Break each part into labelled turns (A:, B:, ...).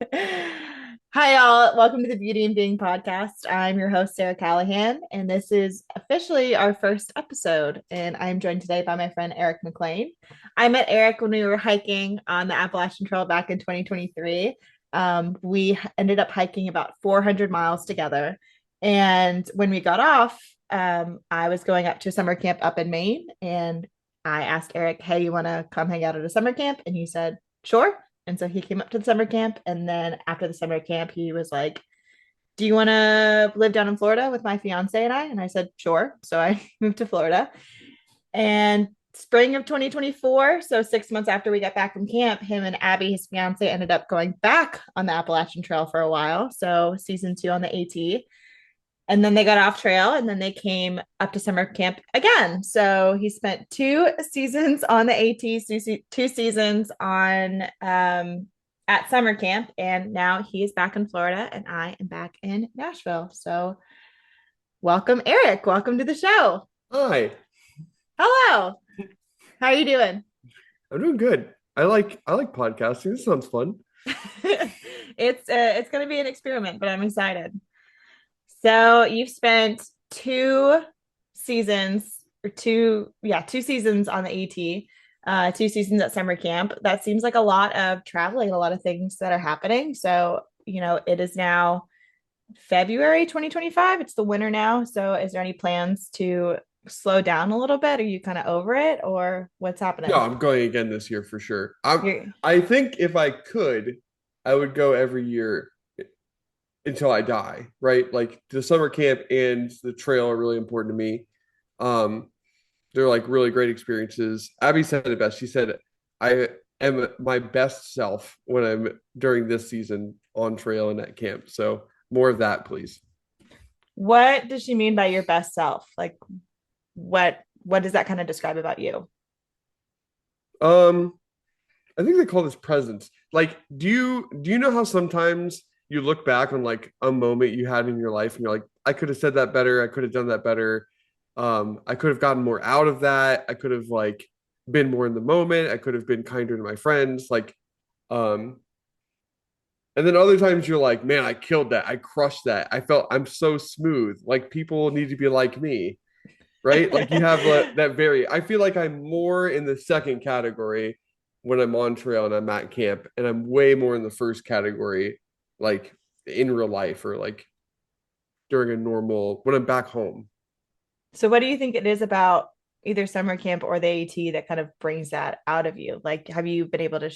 A: Hi, all. Welcome to the Beauty and Being podcast. I'm your host, Sarah Callahan, and this is officially our first episode. And I'm joined today by my friend, Eric McClain. I met Eric when we were hiking on the Appalachian Trail back in 2023. We ended up hiking about 400 miles together. And when we got off, I was going up to a summer camp up in Maine, and I asked Eric, "Hey, you want to come hang out at a summer camp?" And he said, "Sure." And so he came up to the summer camp. And then after the summer camp, he was like, "Do you want to live down in Florida with my fiance and I?" And I said, "Sure." So I moved to Florida. And spring of 2024, so 6 months after we got back from camp, him and Abby, his fiance, ended up going back on the Appalachian Trail for a while. So season 2 on the AT. And then they got off trail and then they came up to summer camp again. So he spent 2 seasons on the AT, 2 seasons on at summer camp, and now he is back in Florida and I am back in Nashville. So welcome, Eric. Welcome to the show.
B: Hi,
A: Hello. How are you doing?
B: I'm doing good. I like podcasting. This sounds fun.
A: It's going to be an experiment, but I'm excited. So you've spent 2 seasons or 2 seasons on the AT, 2 seasons at summer camp. That seems like a lot of traveling, a lot of things that are happening. So, it is now February 2025. It's the winter now. So is there any plans to slow down a little bit? Are you kind of over it or what's
B: No,
A: happening?
B: I'm going again this year for sure. I
A: You're,
B: I think if I could, I would go every year until I die, right? Like the summer camp and the trail are really important to me. Um, they're like really great experiences. Abby said it best. She said, I am my best self when I'm during this season on trail and at camp. So more of that, please.
A: what does she mean by your best self? Like what does that kind of describe about you?
B: Um, I think they call this presence. Like, do you know how sometimes you look back on like a moment you had in your life and you're like, I could have said that better, I could have done that better. I could have gotten more out of that. I could have like been more in the moment. I could have been kinder to my friends. Um, and then other times you're like, man, I killed that. I crushed that. I felt I'm so smooth. Like people need to be like me, right? Like you have that very, I feel like I'm more in the second category when I'm on trail and I'm at camp, and I'm way more in the first category, like in real life or like during a normal, when I'm back home.
A: So what do you think it is about either summer camp or the AT that kind of brings that out of you? Like, have you been able to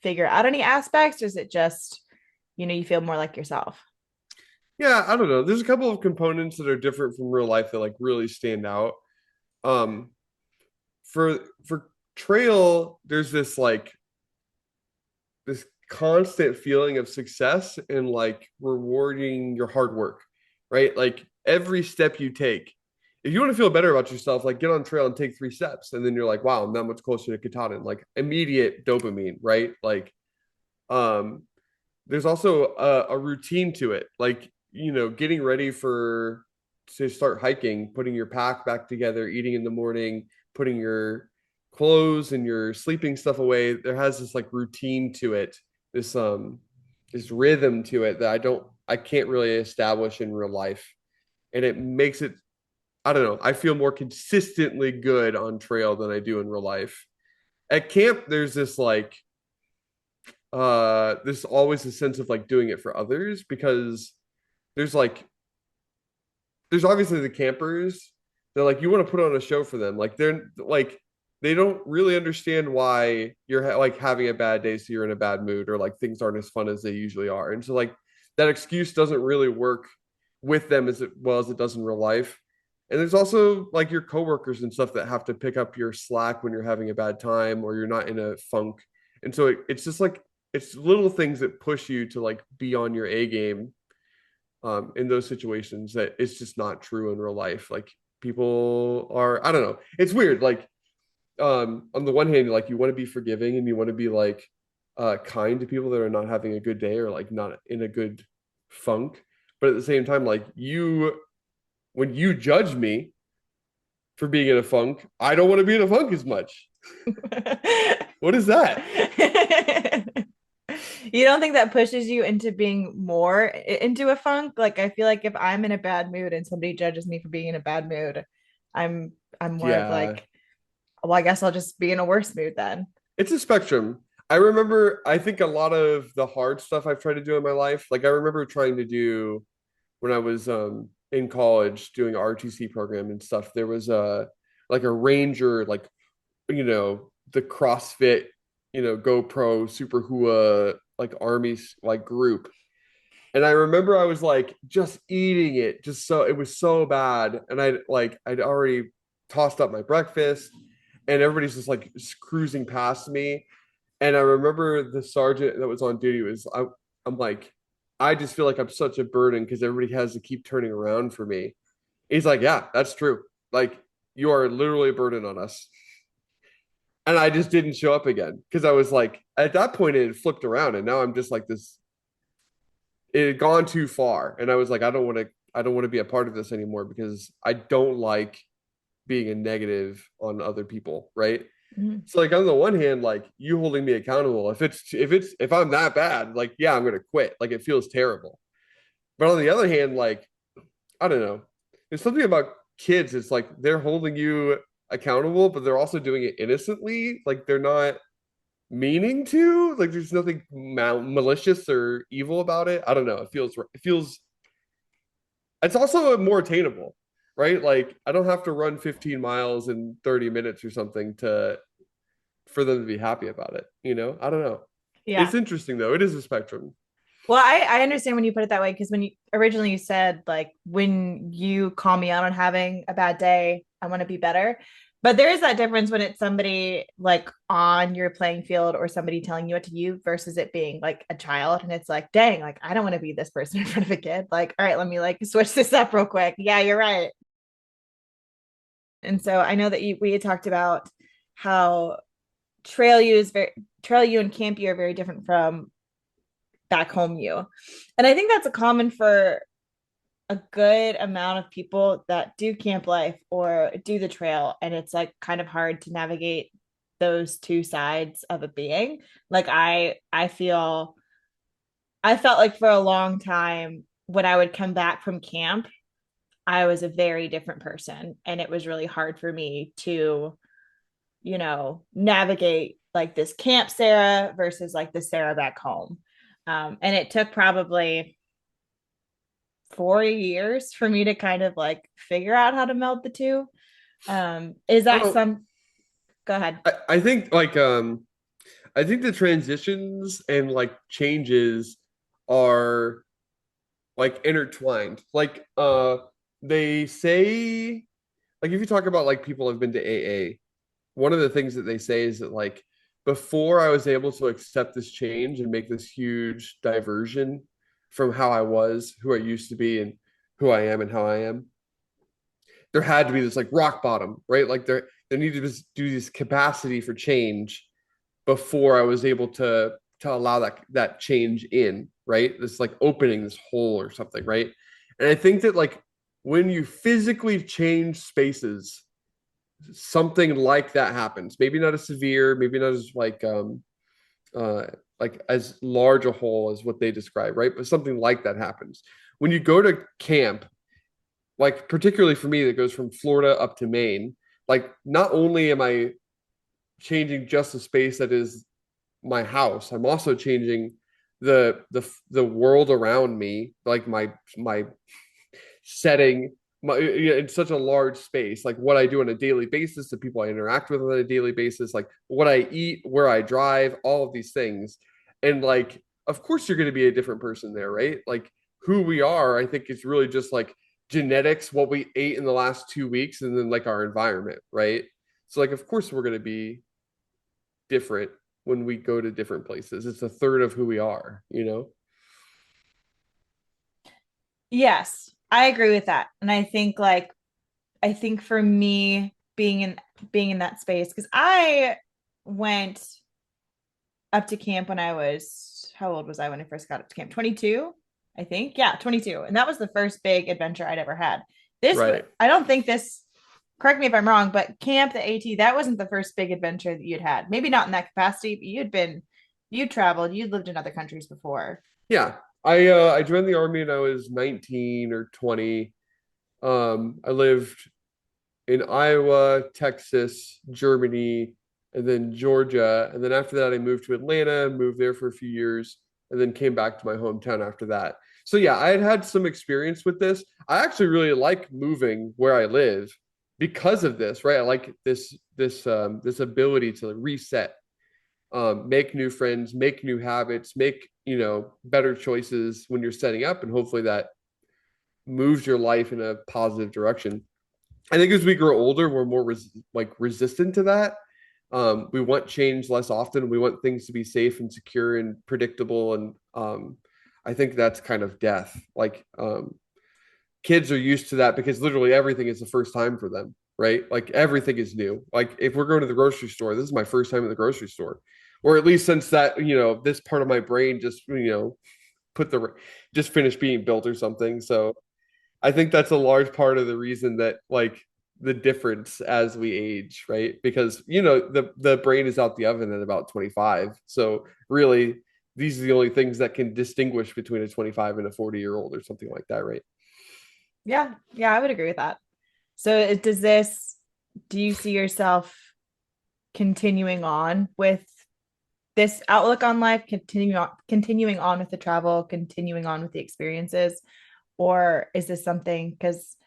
A: figure out any aspects, or is it just, you feel more like yourself?
B: Yeah, I don't know. There's a couple of components that are different from real life that like really stand out. Um, for trail, there's this constant feeling of success and like rewarding your hard work, right? Like every step you take, if you want to feel better about yourself, like get on trail and take 3 steps, and then you're like, wow, I'm that much closer to Katahdin. Like immediate dopamine, right? Like, um, there's also a routine to it, like getting ready for to start hiking, putting your pack back together, eating in the morning, putting your clothes and your sleeping stuff away. There has this like routine to it, this rhythm to it that I can't really establish in real life, and it makes it, I don't know, I feel more consistently good on trail than I do in real life. At camp there's this like there's always a sense of like doing it for others, because there's like there's obviously the campers. They're like, you want to put on a show for them. Like they're like, they don't really understand why you're like having a bad day, so you're in a bad mood, or like things aren't as fun as they usually are. And so like that excuse doesn't really work with them as well as it does in real life. And there's also like your coworkers and stuff that have to pick up your slack when you're having a bad time or you're not in a funk. And so it's just like it's little things that push you to like be on your A game, in those situations that it's just not true in real life. Like people are, I don't know. It's weird. Like, on the one hand, like you want to be forgiving and you want to be like kind to people that are not having a good day or like not in a good funk. But at the same time, like when you judge me for being in a funk, I don't want to be in a funk as much. What is that?
A: You don't think that pushes you into being more into a funk? Like I feel like if I'm in a bad mood and somebody judges me for being in a bad mood, I'm I'm more of
B: Yeah,
A: like, well, I guess I'll just be in a worse mood then.
B: it's a spectrum. I remember, I think a lot of the hard stuff I've tried to do in my life, like I remember trying to do when I was in college doing RTC program and stuff. There was a like a ranger, like the CrossFit, GoPro Super Hua like armies like group. And I remember I was like just eating it, just so it was so bad. And I'd already tossed up my breakfast and everybody's just like cruising past me. And I remember the sergeant that was on duty I'm like, I just feel like I'm such a burden because everybody has to keep turning around for me. He's like, yeah, that's true. Like you are literally a burden on us. And I just didn't show up again because I was like, at that point it had flipped around and now I'm just like this, it had gone too far. And I was like, I don't want to be a part of this anymore because I don't like being a negative on other people, right?
A: Mhm.
B: So like on the one hand, like you holding me accountable, if I'm that bad, like yeah, I'm gonna quit. Like it feels terrible. But on the other hand, like I don't know, there's something about kids. It's like they're holding you accountable, but they're also doing it innocently. Like they're not meaning to. Like there's nothing malicious or evil about it. I don't know. It feels. It's also more attainable, right? Like I don't have to run 15 miles in 30 minutes or something to for them to be happy about it. I don't know. It's
A: Yeah.
B: interesting though. It is a spectrum.
A: Well, I understand when you put it that way because when you originally you said like when you call me out on having a bad day, I want to be better. But there is that difference when it's somebody like on your playing field or somebody telling you what to do versus it being like a child and it's like, dang, like I don't want to be this person in front of a kid. Like, all right, let me like switch this up real quick. Yeah, you're right. And so I know that we had talked about how trail you and camp you are very different from back home you. And I think that's a common for a good amount of people that do camp life or do the trail. And it's like kind of hard to navigate those two sides of a being. Like I felt like for a long time when I would come back from camp, I was a very different person. And it was really hard for me to, navigate like this camp Sarah versus like the Sarah back home. And it took probably 4 years for me to kind of like figure out how to meld the two. Is that
B: Well,
A: some Go ahead.
B: I think I think the transitions and like changes are like intertwined. Like they say like if you talk about like people have been to AA, one of the things that they say is that like before I was able to accept this change and make this huge diversion from how I was, who I used to be, and who I am and how I am, there had to be this like rock bottom, right? Like there needed to do this capacity for change before I was able to allow that change in, right? This like opening this hole or something, right? And I think that like when you physically change spaces, something like that happens. Maybe not as severe, maybe not as uh like as large a hole as what they describe, right? But something like that happens. When you go to camp, like particularly for me that goes from Florida up to Maine, like not only am I changing just the space that is my house, I'm also changing the world around me, like my setting in such a large space, like what I do on a daily basis, the people I interact with on a daily basis, like what I eat, where I drive, all of these things. And like, of course, you're going to be a different person there, right? Like who we are, I think it's really just like genetics, what we ate in the last 2 weeks, and then like our environment, right? So, like, of course, we're going to be different when we go to different places. It's a third of who we are.
A: Yes, I agree with that. And I think for me being in that space because I went up to camp when I was how old was I when I first got up to camp? 22, I think. Yeah, 22. And that was the first big adventure I'd ever had.
B: Right.
A: I don't think this, correct me if I'm wrong, but camp, the AT, that wasn't the first big adventure that you'd had. Maybe not in that capacity, but you'd been You traveled, you lived in other countries before.
B: Yeah. I joined the army when I was 19 or 20. I lived in Iowa, Texas, Germany, and then Georgia. And then after that, I moved to Atlanta, moved there for a few years, and then came back to my hometown after that. So yeah, I had had some experience with this. I actually really like moving where I live because of this, right? I like this ability to reset, make new friends, make new habits, make, better choices when you're setting up, and hopefully that moves your life in a positive direction. I think as we grow older, we're more resistant to that. We want change less often. We want things to be safe and secure and predictable. And I think that's kind of death. Kids are used to that because literally everything is the first time for them, right? Like everything is new. Like if we're going to the grocery store, this is my first time at the grocery store, or at least since that, this part of my brain just, put the just finished being built or something. So I think that's a large part of the reason that the difference as we age, right? Because the brain is out the oven at about 25. So really these are the only things that can distinguish between a 25 and a 40-year-old or something like that, right?
A: Yeah, yeah, I would agree with that. So does this, do you see yourself continuing on with this outlook on life, continuing on with the travel, continuing on with the experiences? Or is this something, because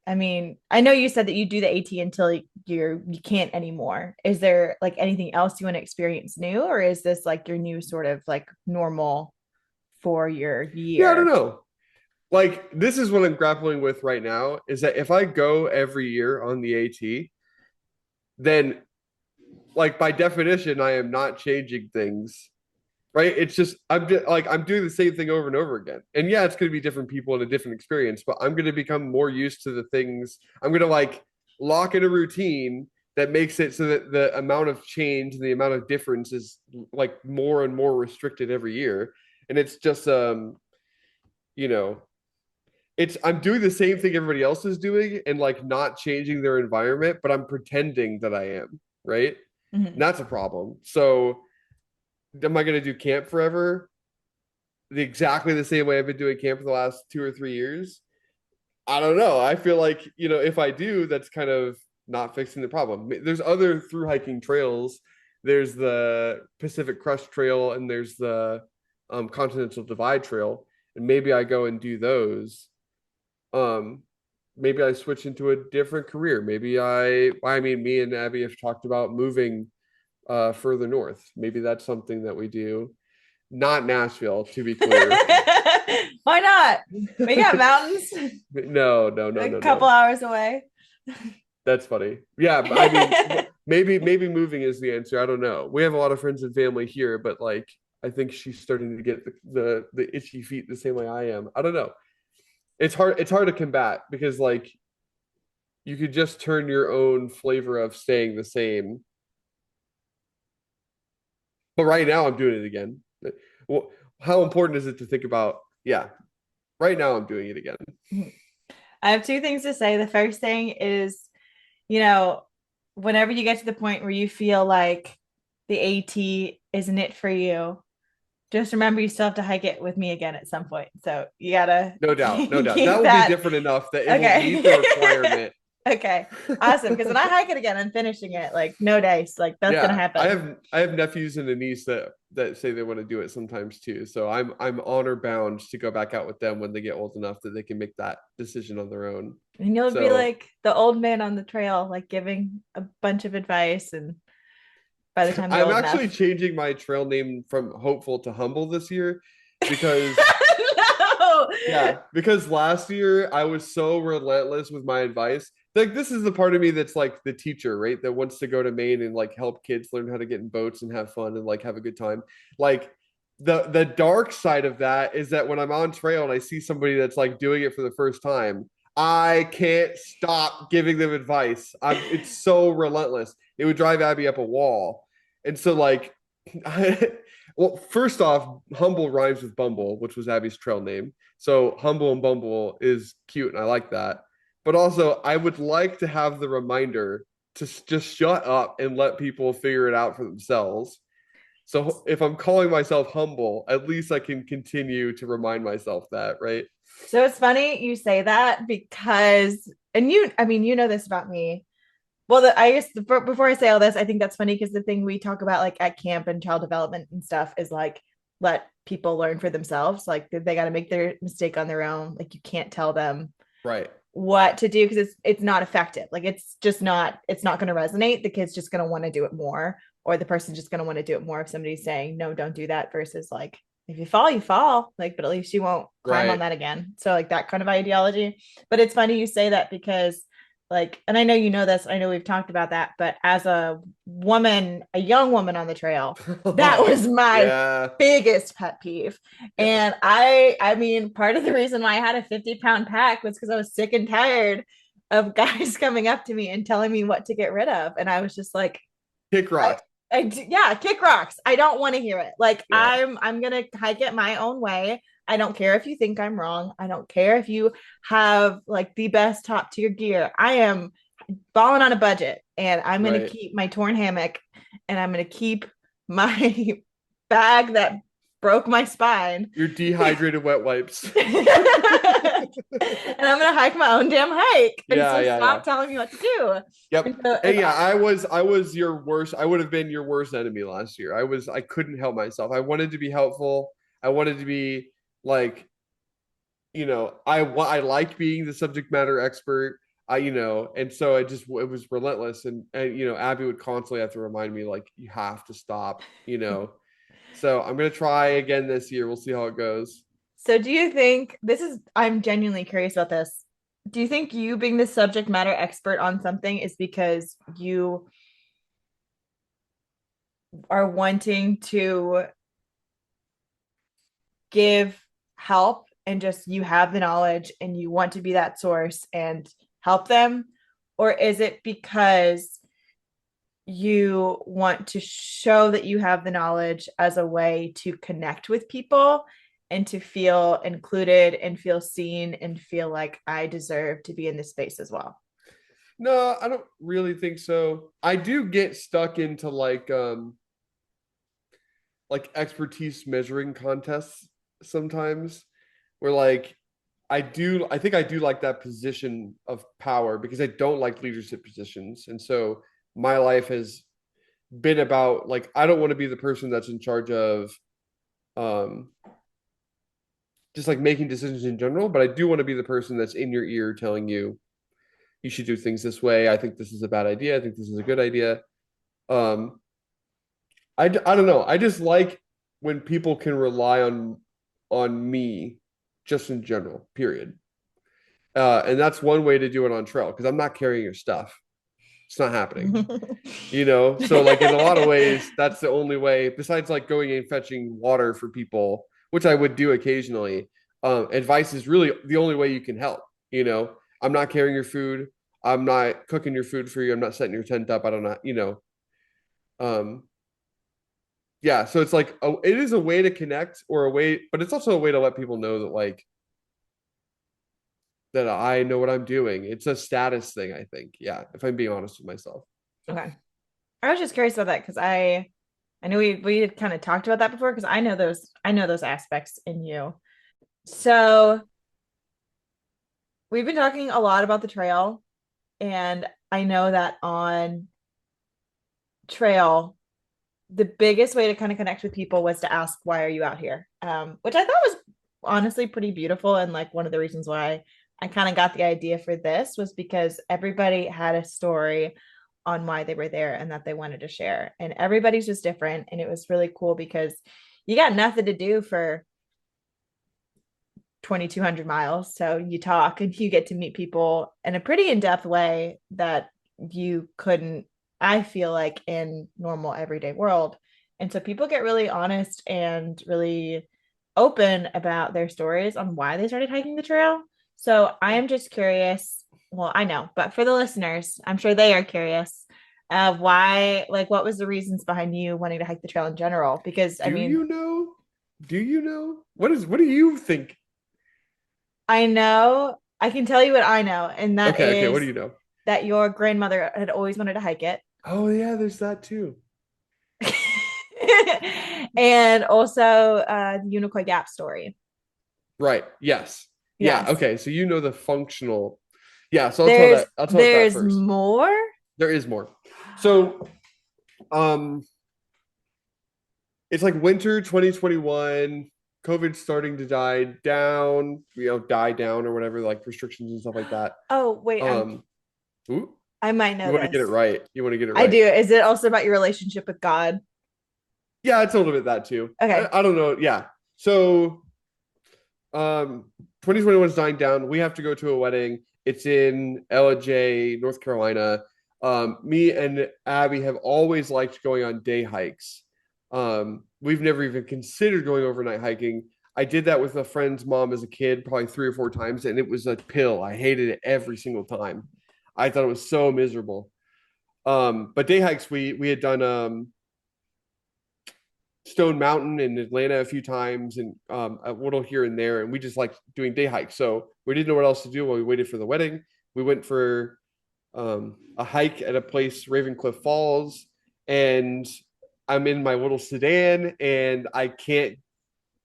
A: I mean, I know you said that you do the AT until you can't anymore. Is there like anything else you want to experience new, or is this like your new sort of like normal for your
B: Yeah, I don't
A: year?
B: know. Like this is what I'm grappling with right now is that if I go every year on the AT, then by definition I am not changing things, right? It's just I'm doing the same thing over and over again. And yeah, it's going to be different people and a different experience, but I'm going to become more used to the things. I'm going to lock in a routine that makes it so that the amount of change and the amount of difference is more and more restricted every year. And it's just you know, it's I'm doing the same thing everybody else is doing and not changing their environment, but I'm pretending that I am, right?
A: Mhm.
B: And that's a problem. So am I going to do camp forever? Exactly the same way I've been doing camp for the last 2 or 3 years? I don't know. I feel like, if I do, that's kind of not fixing the problem. There's other through hiking trails. There's the Pacific Crest Trail and there's the Continental Divide Trail. And maybe I go and do those. Um, Maybe I switch into a different career. I mean, me and Abby have talked about moving further north. Maybe that's something that we do. Not Nashville, to be clear.
A: Why not? We got mountains
B: No, no, no,
A: a
B: no,
A: couple
B: no.
A: hours away.
B: That's funny. Yeah, I mean, maybe moving is the answer. I don't know. We have a lot of friends and family here, but I think she's starting to get the itchy feet the same way I am. I don't know. It's hard to combat because you could just turn your own flavor of staying the same. But right now I'm doing it again. Well, how important is it to think about? Yeah, right now I'm doing it again.
A: I have two things to say. The first thing is, you know, whenever you get to the point where you feel like the AT isn't it for you, just remember you still have to hike it with me again at some point. So you gotta
B: No doubt, no doubt. That
A: keep
B: will be
A: that.
B: different enough that it will meet the
A: Okay.
B: requirement.
A: Okay. Awesome. Because when I hike it again, I'm finishing it. Like no dice. Like that's gonna
B: Yeah, I
A: happen.
B: have I have nephews and a niece that say they want to do it sometimes too. So I'm honor bound to go back out with them when they get old enough that they can make that decision on their own.
A: And you'll be
B: So
A: like the old man on the trail, like giving a bunch of advice. And by the time you're
B: I'm
A: old
B: actually
A: enough.
B: changing my trail name from Hopeful to Humble this year because
A: No.
B: yeah, because last year I was so relentless with my advice. This is the part of me that's like the teacher, right? That wants to go to Maine and help kids learn how to get in boats and have fun and have a good time. Like the dark side of that is that when I'm on trail and I see somebody that's doing it for the first time, I can't stop giving them advice. It's so relentless. It would drive Abby up a wall. And so well, first off, Humble rhymes with Bumble, which was Abby's trail name. So Humble and Bumble is cute, and I like that. But also, I would like to have the reminder to just shut up and let people figure it out for themselves. So if I'm calling myself humble, at least I can continue to remind myself that, right?
A: So it's funny you say that because, and I mean, you know this about me. Well, I guess before I say all this, I think that's funny because the thing we talk about like at camp and child development and stuff is like let people learn for themselves. Like they got to make their mistake on their own. Like you can't tell them
B: Right.
A: what to do because it's not effective. Like it's not going to resonate. The kid's just going to want to do it more, or the person's just going to want to do it more if somebody's saying no, don't do that versus like if you fall, you fall. Like, but at least you won't climb on
B: Right.
A: that again. So like that kind of ideology. But it's funny you say that because like, and I know you know this, I know we've talked about that, but as a woman, a young woman on the trail, that was my
B: Yeah.
A: biggest pet peeve.
B: Yeah.
A: And I mean, part of the reason why I had a 50-pound pack was because I was sick and tired of guys coming up to me and telling me what to get rid of. And I was just like,
B: Kick
A: I,
B: rocks.
A: yeah, kick rocks. I don't want to hear it. Like
B: Yeah.
A: I'm gonna hike it my own way. I don't care if you think I'm wrong. I don't care if you have like the best top tier gear. I am balling on a budget and I'm gonna
B: Right.
A: keep my torn hammock and I'm gonna keep my bag that broke my spine.
B: Your dehydrated wet wipes.
A: And I'm gonna hike my own damn hike. And
B: Yeah,
A: so
B: yeah, yeah.
A: stop telling me what to do. And
B: Yep.
A: so
B: And yeah, I was your worst. I would have been your worst enemy last year. I couldn't help myself. I wanted to be helpful. I wanted to be like, I like being the subject matter expert. And so it was relentless. And Abby would constantly have to remind me like you have to stop. So I'm gonna try again this year. We'll see how it goes.
A: So do you think I'm genuinely curious about this. Do you think you being the subject matter expert on something is because you are wanting to give help and just you have the knowledge and you want to be that source and help them? Or is it because you want to show that you have the knowledge as a way to connect with people and to feel included and feel seen and feel like I deserve to be in this space as well?
B: No, I don't really think so. I do get stuck into like expertise measuring contests sometimes where like I think I do like that position of power because I don't like leadership positions. And so my life has been about like I don't want to be the person that's in charge of um just like making decisions in general, but I do want to be the person that's in your ear telling you you should do things this way. I think this is a bad idea. I think this is a good idea. Um I don't know. I just like when people can rely on me just in general, period. And that's one way to do it on trail because I'm not carrying your stuff. It's not happening. So like in a lot of ways, that's the only way, besides like going and fetching water for people, which I would do occasionally. Advice is really the only way you can help. I'm not carrying your food. I'm not cooking your food for you. I'm not setting your tent up. I don't know. Um, yeah, so it's like it is a way to connect or a way, but it's also a way to let people know that like that I know what I'm doing. It's a status thing, I think. Yeah, if I'm being honest with myself.
A: Okay. I was just curious about that because I know we had kind of talked about that before because I know those aspects in you. So we've been talking a lot about the trail, and I know that on trail, the biggest way to kind of connect with people was to ask, why are you out here? Which I thought was honestly pretty beautiful. And like one of the reasons why I kind of got the idea for this was because everybody had a story on why they were there and that they wanted to share. And everybody's just different. And it was really cool because you got nothing to do for 2,200 miles. So you talk and you get to meet people in a pretty in-depth way that you couldn't, I feel like, in normal everyday world. And so people get really honest and really open about their stories on why they started hiking the trail. So I am just curious. Well, I know, but for the listeners, I'm sure they are curious of why, like, what was the reasons behind you wanting to hike the trail in general? Because I
B: Do
A: mean,
B: you know? Do you know? What do you think?
A: I know, I can tell you what I know, and that
B: Okay, okay, what do
A: is
B: you know?
A: that your grandmother had always wanted to hike it.
B: Oh yeah, there's that too.
A: And also the Unicoi Gap story.
B: Right. Yes. Yeah.
A: Yes.
B: Okay. So you know the functional. Yeah. So I'll tell
A: There's
B: that. I'll tell it that
A: there's
B: first.
A: more.
B: There is more. So, um, it's like winter 2021. COVID starting to die down. Die down or whatever, like restrictions and stuff like that.
A: Oh, wait,
B: Um, ooh,
A: I might
B: you
A: know
B: want to get it
A: this.
B: right. You want to get it
A: I
B: right.
A: do. Is it also about your relationship with God?
B: Yeah, it's a little bit that too.
A: Okay.
B: I don't know. Yeah. So, 2021 is dying down. We have to go to a wedding. It's in LJ, North Carolina. Me and Abby have always liked going on day hikes. We've never even considered going overnight hiking. I did that with a friend's mom as a kid, probably 3 or 4 times, and it was a pill. I hated it every single time. I thought it was so miserable. But day hikes, we had done Stone Mountain in Atlanta a few times and a little here and there. And we just like doing day hikes. So we didn't know what else to do while we waited for the wedding. We went for a hike at a place, Ravencliff Falls, and I'm in my little sedan and I can't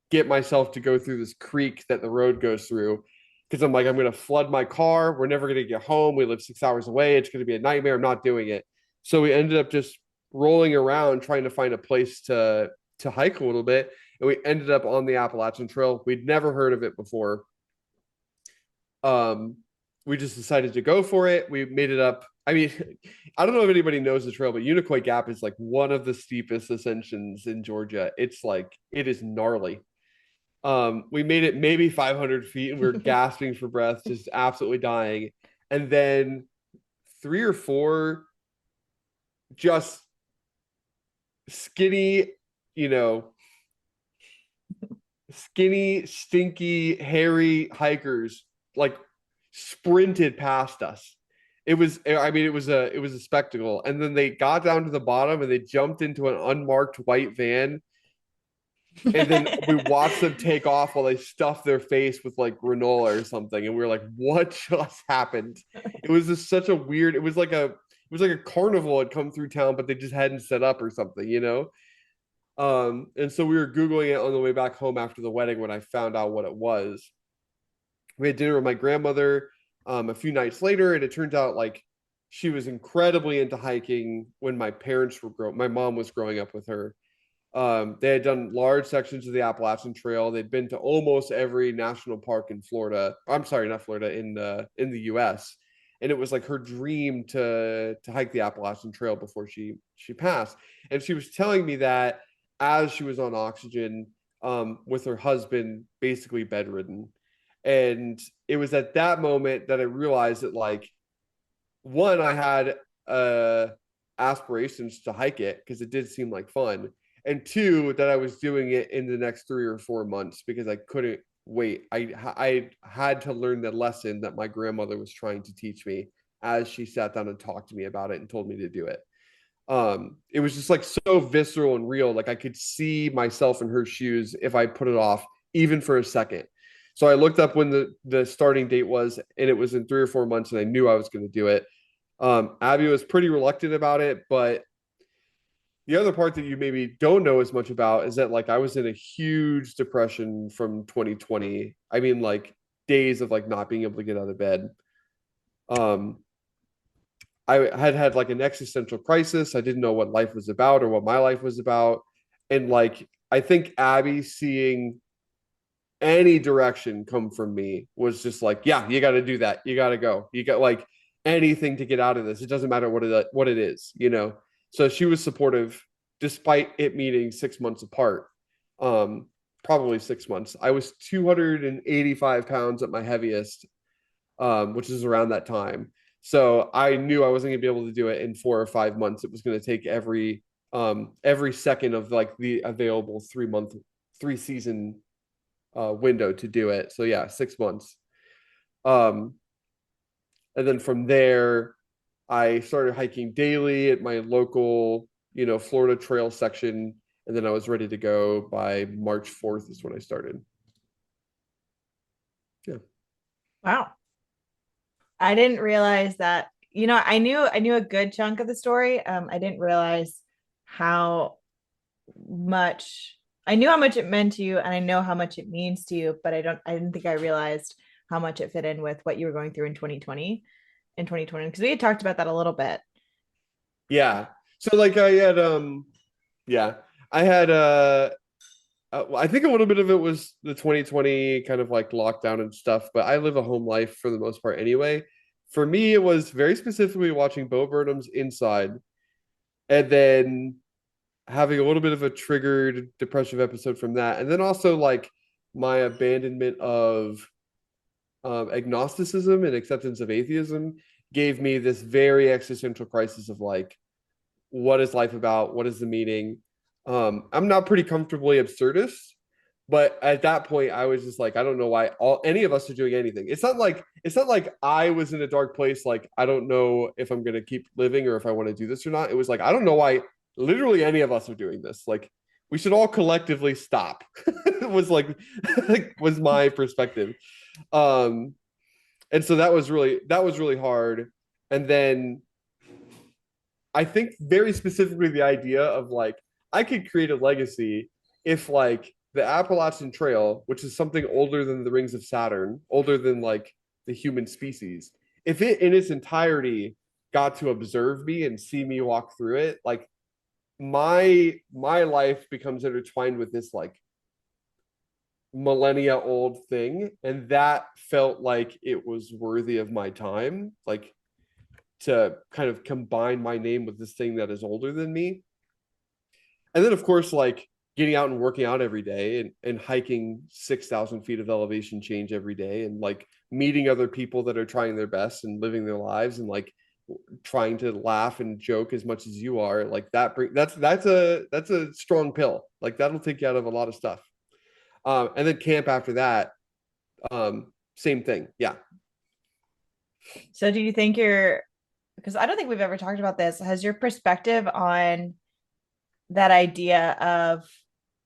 B: get myself to go through this creek that the road goes through because I'm like, I'm going to flood my car. We're never going to get home. We live 6 hours away. It's going to be a nightmare. I'm not doing it. So we ended up just rolling around trying to find a place to hike a little bit, and we ended up on the Appalachian Trail. We'd never heard of it before. Um, we just decided to go for it. We made it up. I mean, I don't know if anybody knows the trail, but Unicoi Gap is like one of the steepest ascensions in Georgia. It's like it is gnarly. We made it maybe 500 feet, and we were gasping for breath, just absolutely dying. And then 3 or 4 just skinny, you know, skinny, stinky, hairy hikers like sprinted past us. I mean, it was a spectacle. And then they got down to the bottom and they jumped into an unmarked white van. And then we watched them take off while they stuffed their face with like granola or something. And we were like, what just happened? It was just such a weird, it was like a carnival had come through town, but they just hadn't set up or something. And so we were Googling it on the way back home after the wedding when I found out what it was. We had dinner with my grandmother a few nights later, and it turns out like she was incredibly into hiking when my mom was growing up with her. They had done large sections of the Appalachian Trail. They'd been to almost every national park in Florida. I'm sorry, not Florida, in the US. And it was like her dream to hike the Appalachian Trail before she passed. And she was telling me that as she was on oxygen, with her husband basically bedridden. And it was at that moment that I realized that like one, I had aspirations to hike it because it did seem like fun, and two, that I was doing it in the next 3 or 4 months because I couldn't wait. I had to learn the lesson that my grandmother was trying to teach me as she sat down and talked to me about it and told me to do it. It was just like so visceral and real. Like I could see myself in her shoes if I put it off even for a second. So I looked up when the starting date was, and it was in 3 or 4 months, and I knew I was going to do it. Abby was pretty reluctant about it, but the other part that you maybe don't know as much about is that like I was in a huge depression from 2020. I mean, like days of like not being able to get out of bed. Um, I had like an existential crisis. I didn't know what life was about or what my life was about. And like I think Abby seeing any direction come from me was just like, yeah, you got to do that. You got to go. You got like anything to get out of this. It doesn't matter what it is. So she was supportive despite it meeting 6 months apart. Probably 6 months. I was 285 pounds at my heaviest, which is around that time. So I knew I wasn't gonna be able to do it in 4 or 5 months. It was gonna take every second of like the available 3 month, 3 season window to do it. So yeah, 6 months. Um, and then from there, I started hiking daily at my local, Florida trail section. And then I was ready to go by March 4th is when I started. Yeah.
A: Wow. I didn't realize that. I knew a good chunk of the story. I didn't realize how much. I knew how much it meant to you, and I know how much it means to you, but I didn't think I realized how much it fit in with what you were going through in 2020, because we had talked about that a little bit.
B: Yeah. So like I had yeah, I had I think a little bit of it was the 2020 kind of like lockdown and stuff, but I live a home life for the most part anyway. For me, it was very specifically watching Bo Burnham's Inside and then having a little bit of a triggered depressive episode from that. And then also like my abandonment of agnosticism and acceptance of atheism gave me this very existential crisis of like, what is life about? What is the meaning? I'm not pretty comfortably absurdist, but at that point, I was just like, I don't know why any of us are doing anything. It's not like I was in a dark place. Like I don't know if I'm gonna keep living or if I want to do this or not. It was like I don't know why literally any of us are doing this. Like we should all collectively stop. It was like was my perspective. Um, and so that was really hard. And then I think very specifically the idea of like I could create a legacy if like the Appalachian Trail, which is something older than the rings of Saturn, older than like the human species, if it in its entirety got to observe me and see me walk through it, like my life becomes intertwined with this like millennia old thing, and that felt like it was worthy of my time, like to kind of combine my name with this thing that is older than me. And then, of course, like getting out and working out every day and hiking 6,000 feet of elevation change every day and like meeting other people that are trying their best and living their lives and like trying to laugh and joke as much as you are, like that's a strong pill, like that'll take you out of a lot of stuff. And then camp after that, same thing. Yeah.
A: So, do you think because I don't think we've ever talked about this, has your perspective on that idea of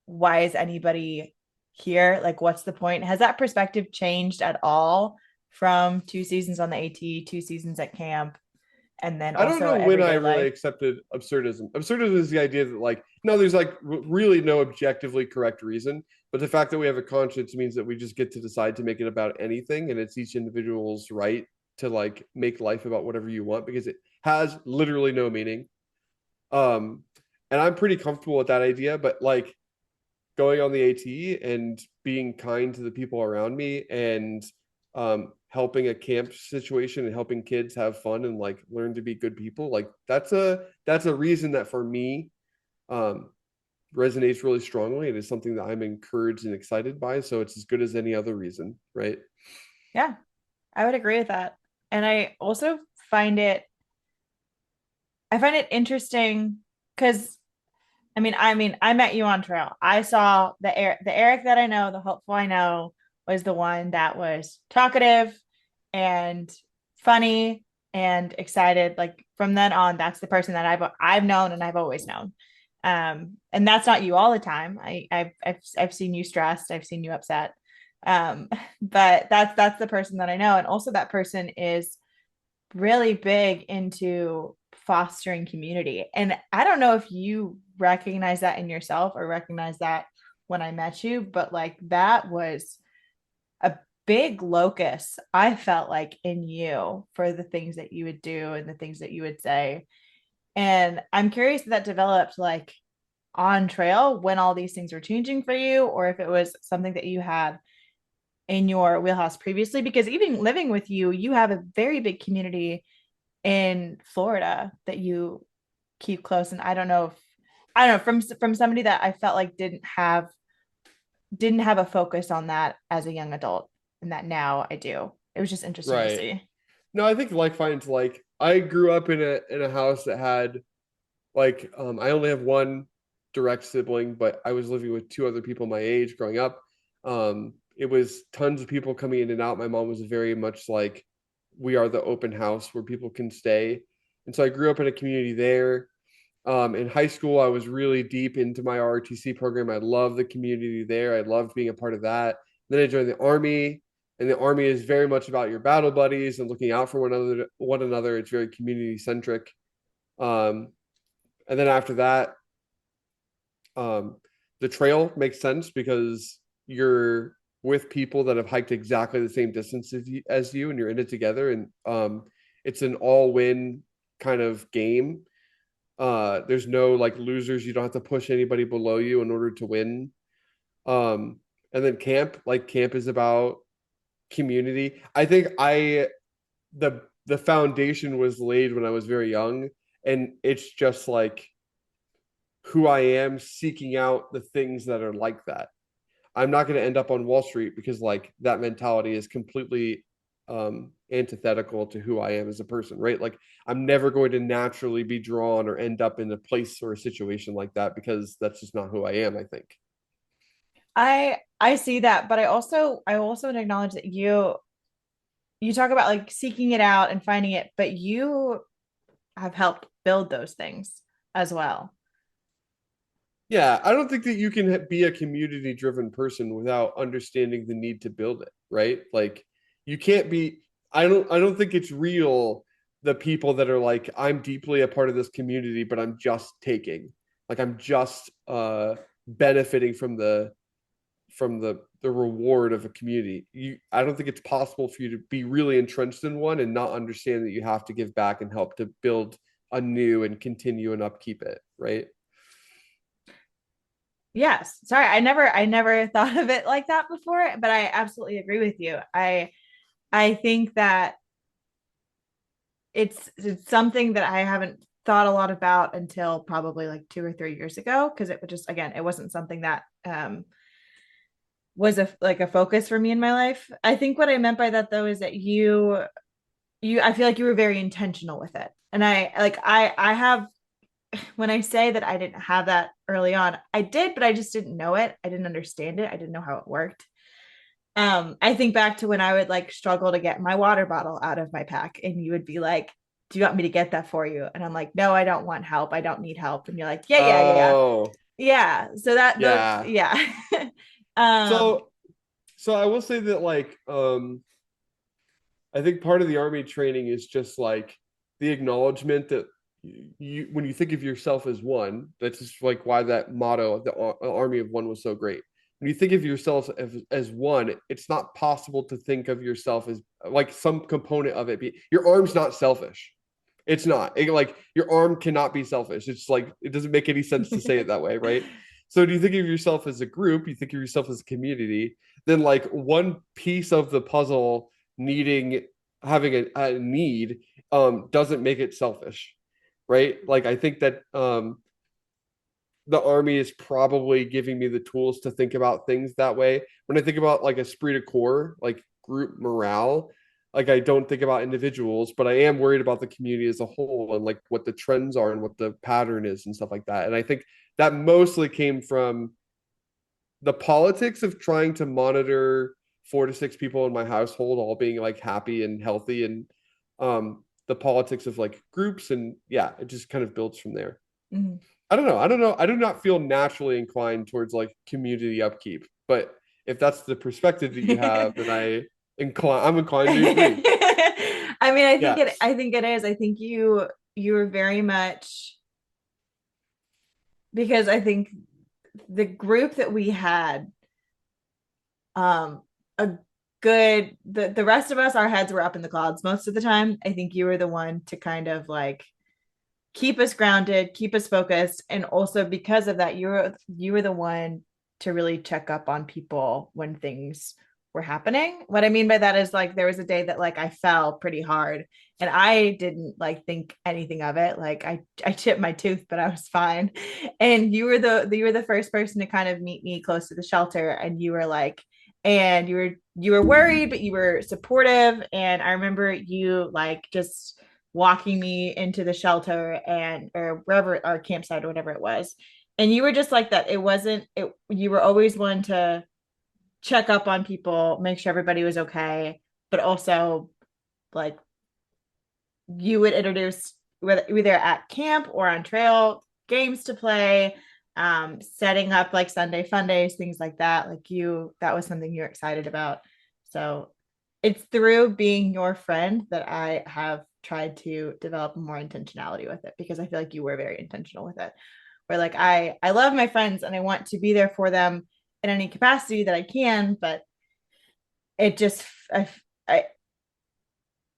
A: why is anybody here? Like, what's the point? Has that perspective changed at all from 2 seasons on the AT, 2 seasons at camp, and then
B: I don't
A: also
B: know when I
A: everyday
B: really
A: life?
B: accepted absurdism. Absurdism is the idea that like no, there's like really no objectively correct reason, but the fact that we have a conscience means that we just get to decide to make it about anything, and it's each individual's right to like make life about whatever you want because it has literally no meaning. Um, and I'm pretty comfortable with that idea, but like going on the AT and being kind to the people around me and helping a camp situation and helping kids have fun and like learn to be good people, like that's a reason that for me um resonates really strongly and is something that I'm encouraged and excited by, so it's as good as any other reason, right?
A: Yeah, I would agree with that. And I also find it I find it interesting because I met you on trail. I saw the Eric that I know, the hopeful I know, was the one that was talkative and funny and excited. Like from then on, that's the person that I've known and I've always known. And that's not you all the time. I've seen you stressed, I've seen you upset. But that's the person that I know. And also that person is really big into fostering community. And I don't know if you recognize that in yourself or recognize that when I met you, but like that was a big locus, I felt like, in you for the things that you would do and the things that you would say. And I'm curious if that developed like on trail when all these things were changing for you, or if it was something that you had in your wheelhouse previously, because even living with you, you have a very big community in Florida that you keep close. And I don't know, from somebody that I felt like didn't have a focus on that as a young adult, and that now I do. It was just interesting to
B: Right.
A: see.
B: No, I think like finds like I grew up in a house that had like I only have one direct sibling, but I was living with two other people my age growing up. It was tons of people coming in and out. My mom was very much like we are the open house where people can stay. And so I grew up in a community there. In high school, I was really deep into my ROTC program. I loved the community there. I loved being a part of that. Then I joined the army, and the army is very much about your battle buddies and looking out for one another. It's very community centric. Um, and then after that, the trail makes sense because you're with people that have hiked exactly the same distance as you and you're in it together, and it's an all-win kind of game. There's no like losers. You don't have to push anybody below you in order to win. And then camp is about community. I think the foundation was laid when I was very young, and it's just like who I am seeking out the things that are like that. I'm not going to end up on Wall Street because like that mentality is completely antithetical to who I am as a person, right? Like I'm never going to naturally be drawn or end up in a place or a situation like that because that's just not who I am, I think.
A: I see that, but I also would acknowledge that you talk about like seeking it out and finding it, but you have helped build those things as well.
B: Yeah, I don't think that you can be a community driven person without understanding the need to build it, right? Like you can't be I don't think it's real the people that are like I'm deeply a part of this community but I'm just taking. Like I'm just benefiting from the reward of a community. I don't think it's possible for you to be really entrenched in one and not understand that you have to give back and help to build a new and continue and upkeep it, right?
A: Yes. Sorry, I never thought of it like that before, but I absolutely agree with you. I think that it's something that I haven't thought a lot about until probably like 2 or 3 years ago because it would just again it wasn't something that was a focus for me in my life. I think what I meant by that though is that you I feel like you were very intentional with it. And I have when I say that I didn't have that early on, I did, but I just didn't know it. I didn't understand it. I didn't know how it worked. I think back to when I would like struggle to get my water bottle out of my pack, and you would be like, "Do you want me to get that for you?" And I'm like, "No, I don't want help. I don't need help." And you're like, "Yeah, yeah, yeah, yeah,
B: Oh,
A: yeah." So that those,
B: yeah.
A: yeah. um,
B: So so I will say that like I think part of the army training is just like the acknowledgement that you when you think of yourself as one, that's just like why that motto of the army of one was so great. When you think of yourself as one, it's not possible to think of yourself as like some component of it. Your arm's not selfish. It's not like your arm cannot be selfish. It's like it doesn't make any sense to say it that way, right? So do you think of yourself as a group? You think of yourself as a community? Then like one piece of the puzzle needing having a need doesn't make it selfish, right? Like I think that the army is probably giving me the tools to think about things that way. When I think about like esprit de corps, like group morale, like I don't think about individuals, but I am worried about the community as a whole and like what the trends are and what the pattern is and stuff like that. And I think that mostly came from the politics of trying to monitor 4 to 6 people in my household all being like happy and healthy, and the politics of like groups, and yeah, it just kind of builds from there.
A: mhm.
B: I don't know. I do not feel naturally inclined towards like community upkeep, but if that's the perspective that you have, then I'm inclined to agree.
A: I mean,
B: Yes.
A: I think it is. I think you were very much because I think the group that we had, a good the rest of us, our heads were up in the clouds most of the time. I think you were the one to kind of like keep us grounded, keep us focused, and also because of that, you were the one to really check up on people when things were happening. What I mean by that is like there was a day that like I fell pretty hard and I didn't like think anything of it. Like I chipped my tooth, but I was fine. And you were the first person to kind of meet me close to the shelter, and you were like, and you were worried, but you were supportive. And I remember you like just walking me into the shelter and or wherever our campsite or whatever it was, and you were just like that. It wasn't it You were always one to check up on people, make sure everybody was okay, but also like you would introduce whether either at camp or on trail games to play, setting up like Sunday fun days, things like that. Like that was something you're excited about. So it's through being your friend that I have tried to develop more intentionality with it because I feel like you were very intentional with it. where like I love my friends and I want to be there for them in any capacity that I can, but it just I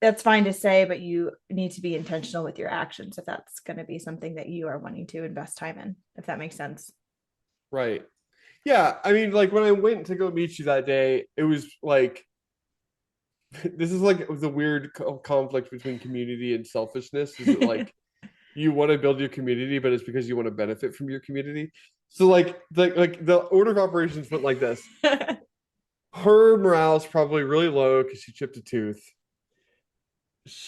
A: that's fine to say, but you need to be intentional with your actions if that's going to be something that you are wanting to invest time in, if that makes sense.
B: Right. Yeah. I mean, like when I went to go meet you that day, it was like this is like the weird conflict between community and selfishness. Is it like you want to build your community, but it's because you want to benefit from your community. So like the order of operations went like this. Her morale is probably really low because she chipped a tooth.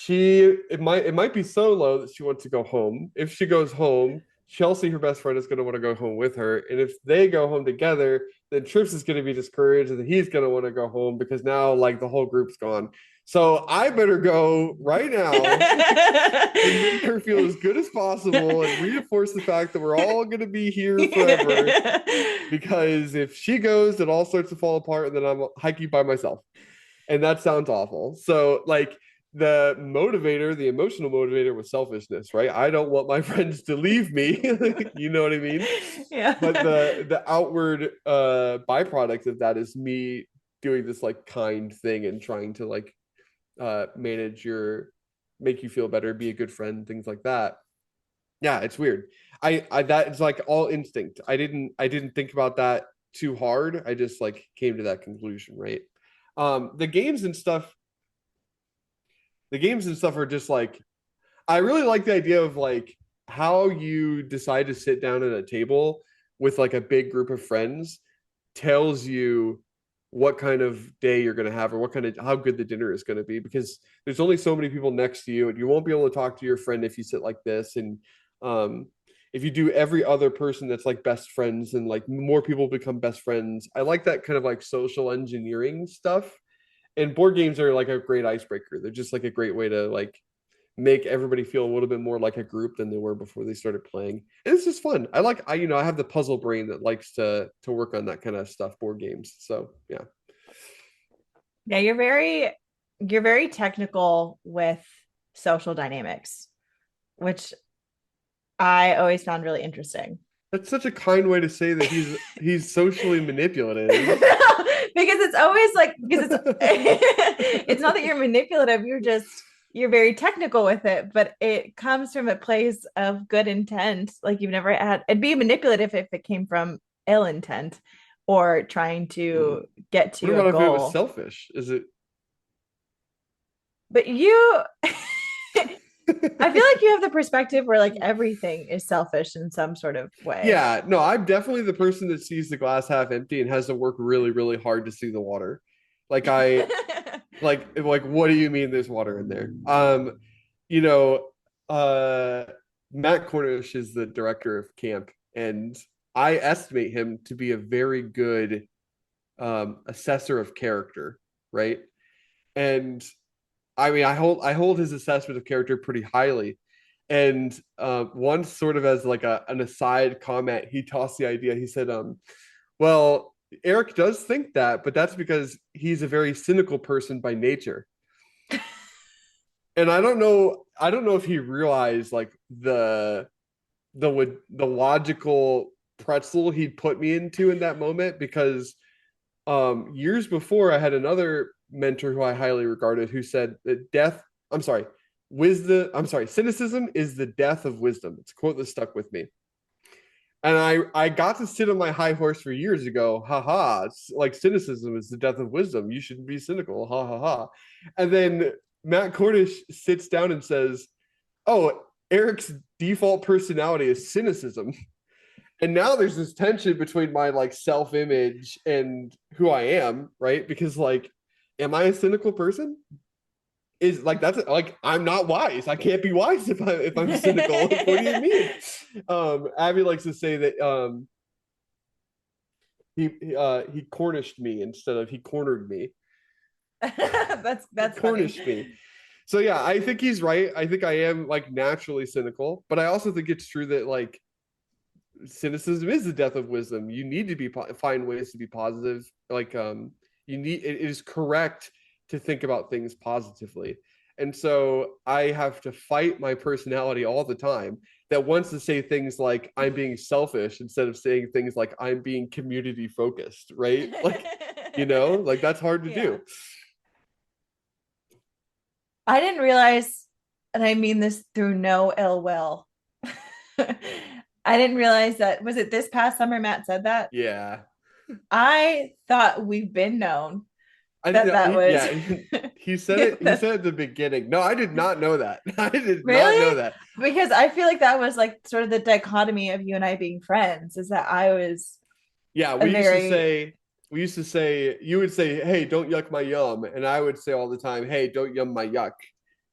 B: It might be so low that she wants to go home. If she goes home, Chelsea, her best friend, is going to want to go home with her. And if they go home together, then Trips is going to be discouraged and he's going to want to go home because now like the whole group's gone. So I better go right now and make her feel as good as possible and reinforce the fact that we're all going to be here forever. Because if she goes, it all starts to fall apart and then I'm hiking by myself. And that sounds awful. So like the motivator, the emotional motivator was selfishness, right? I don't want my friends to leave me. You know what I mean?
A: Yeah.
B: But the outward byproduct of that is me doing this like kind thing and trying to like manage make you feel better, be a good friend, things like that. Yeah, it's weird. I that it's like all instinct. I didn't think about that too hard. I just like came to that conclusion, right? The games and stuff are just like I really like the idea of like how you decide to sit down at a table with like a big group of friends tells you what kind of day you're going to have or what kind of how good the dinner is going to be because there's only so many people next to you and you won't be able to talk to your friend if you sit like this and um if you do every other person that's like best friends and like more people become best friends. I like that kind of like social engineering stuff, and board games are like a great icebreaker. They're just like a great way to like make everybody feel a little bit more like a group than they were before they started playing. And it's just fun. I have the puzzle brain that likes to work on that kind of stuff, board games. So yeah.
A: Yeah, you're very technical with social dynamics, which I always found really interesting.
B: That's such a kind way to say that he's socially manipulative.
A: Because it's always like because it's it's not that you're manipulative, you're very technical with it, but it comes from a place of good intent. Like you've never had it'd be manipulative if it came from ill intent or trying to get
B: What
A: to a
B: about if it was
A: goal.
B: selfish? Is it
A: But you I feel like you have the perspective where like everything is selfish in some sort of way.
B: Yeah, no, I'm definitely the person that sees the glass half empty and has to work really, really hard to see the water. Like I like what do you mean there's water in there? You know, uh Matt Cornish is the director of camp, and I estimate him to be a very good assessor of character, right? And I mean, I hold his assessment of character pretty highly. And once, sort of as like an aside comment, he tossed the idea. He said, "Well, Eric does think that, but that's because he's a very cynical person by nature." And I don't know if he realized like the logical pretzel he'd put me into in that moment because years before I had another mentor who I highly regarded who said that cynicism is the death of wisdom. It's a quote that stuck with me. And I got to sit on my high horse for years ago. Ha ha. It's like cynicism is the death of wisdom. You shouldn't be cynical. Ha ha ha. And then Matt Cornish sits down and says, "Oh, Eric's default personality is cynicism." And now there's this tension between my like self-image and who I am, right? Because like, am I a cynical person? Is like that's like I'm not wise. I can't be wise if I'm cynical. What do you mean? Abby likes to say that he cornished me instead of he cornered me.
A: That's funny.
B: Cornished me. So yeah, I think he's right. I think I am like naturally cynical, but I also think it's true that like cynicism is the death of wisdom. You need to find ways to be positive. Like it is correct to think about things positively. And so I have to fight my personality all the time that wants to say things like I'm being selfish instead of saying things like I'm being community focused, right? Like, like that's hard to
A: Yeah.
B: do.
A: I didn't realize, and I mean this through no ill will. I didn't realize that, was it this past summer Matt said that?
B: Yeah.
A: I thought we've been known
B: I
A: that that was
B: yeah, he said it. He
A: that,
B: said at the beginning. No, I did not know that. I did not know
A: really?
B: that.
A: Because I feel like that was like sort of the dichotomy of you and I being friends, is that I was
B: Yeah,
A: a very,
B: we used to say, you would say, "Hey, don't yuck my yum," and I would say all the time, "Hey, don't yum my yuck,"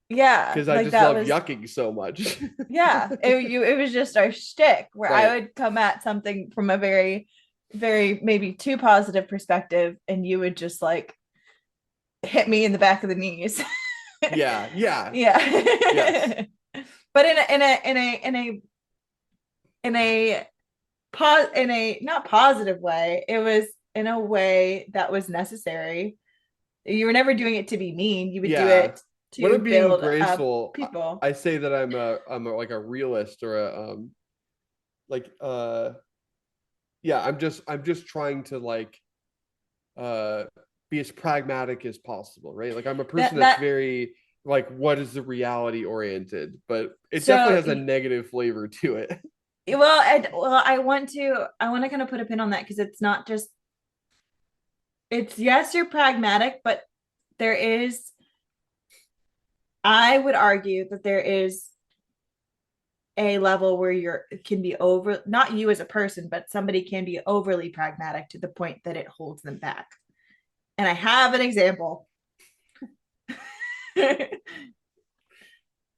A: yeah,
B: because I
A: like
B: just
A: that
B: love
A: was,
B: yucking so much.
A: yeah, it was just our shtick where I
B: Right.
A: would come at something from a very, very maybe too positive perspective, and you would just like hit me in the back of the knees.
B: Yeah. Yeah. Yes.
A: Yeah. But in a not positive way, it was in a way that was necessary. You were never doing it to be mean. You would do
B: Yeah.
A: it
B: When
A: to
B: I'm being
A: build up
B: graceful,
A: people.
B: I say that like a realist or a like yeah, I'm just trying to like uh be as pragmatic as possible, right? Like I'm a person that's
A: That
B: very like what is the reality oriented, but it definitely
A: so
B: has a negative flavor to it.
A: I want to kind of put a pin on that because it's not just, it's, yes, you're pragmatic, but there is, I would argue that there is a level where you're can be over, not you as a person, but somebody can be overly pragmatic to the point that it holds them back. And I have an example. And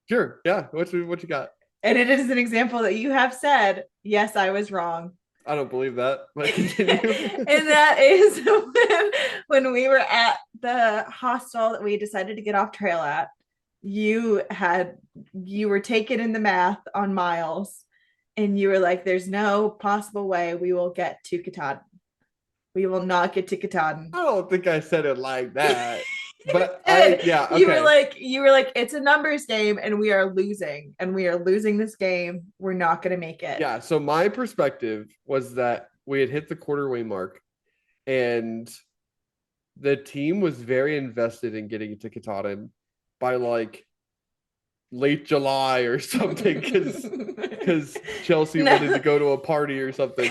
B: Sure. Yeah. What you got?
A: it is an example that you have said, yes, I was wrong.
B: I don't believe that, but continue.
A: And that is when we were at the hostel that we decided to get off trail at, you were taken in the math on miles, and you were like, there's no possible way we will get to Katahdin. We will not get to Katahdin.
B: I don't think I said it like that.
A: You
B: But
A: did.
B: yeah, okay.
A: You were like, it's a numbers game and we are losing. And we are losing this game. We're not gonna make it.
B: Yeah, so my perspective was that we had hit the quarterway mark and the team was very invested in getting to Katahdin by like late July or something because Chelsea
A: No.
B: wanted to go to a party or something.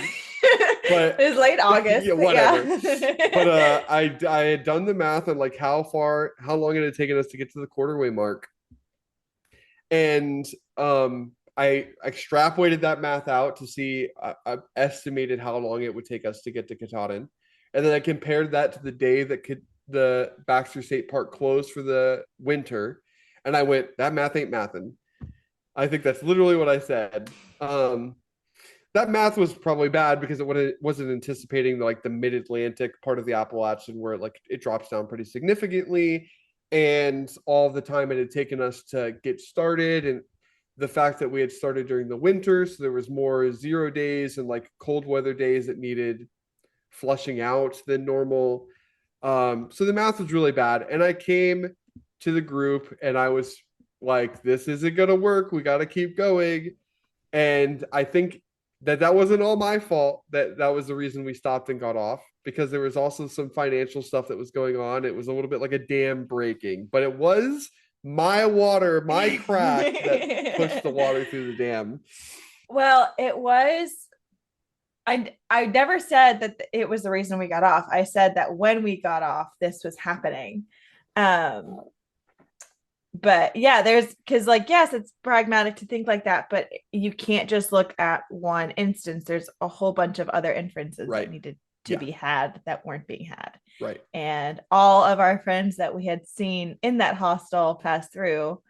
A: It
B: But
A: was late August.
B: yeah, whatever.
A: Yeah.
B: But I had done the math on like how long it had taken us to get to the quarterway mark. And I extrapolated that math out to see I estimated how long it would take us to get to Katahdin. And then I compared that to the day that the Baxter State Park closed for the winter. And I went, that math ain't mathin'. I think that's literally what I said. That math was probably bad because it wasn't anticipating like the mid-Atlantic part of the Appalachian where it drops down pretty significantly, and all the time it had taken us to get started, and the fact that we had started during the winter, so there was more 0 days and like cold weather days that needed flushing out than normal. So the math was really bad, and I came to the group and I was like, "This isn't gonna work. We got to keep going." And I think that wasn't all my fault. That was the reason we stopped and got off, because there was also some financial stuff that was going on. It was a little bit like a dam breaking, but it was my water, my crack that pushed the water through the dam.
A: Well, it was. I never said that it was the reason we got off. I said that when we got off, this was happening. But yeah, there's, because like, yes, it's pragmatic to think like that, but you can't just look at one instance. There's a whole bunch of other inferences
B: Right.
A: that needed to be had that weren't being had.
B: Right.
A: And all of our friends that we had seen in that hostel pass through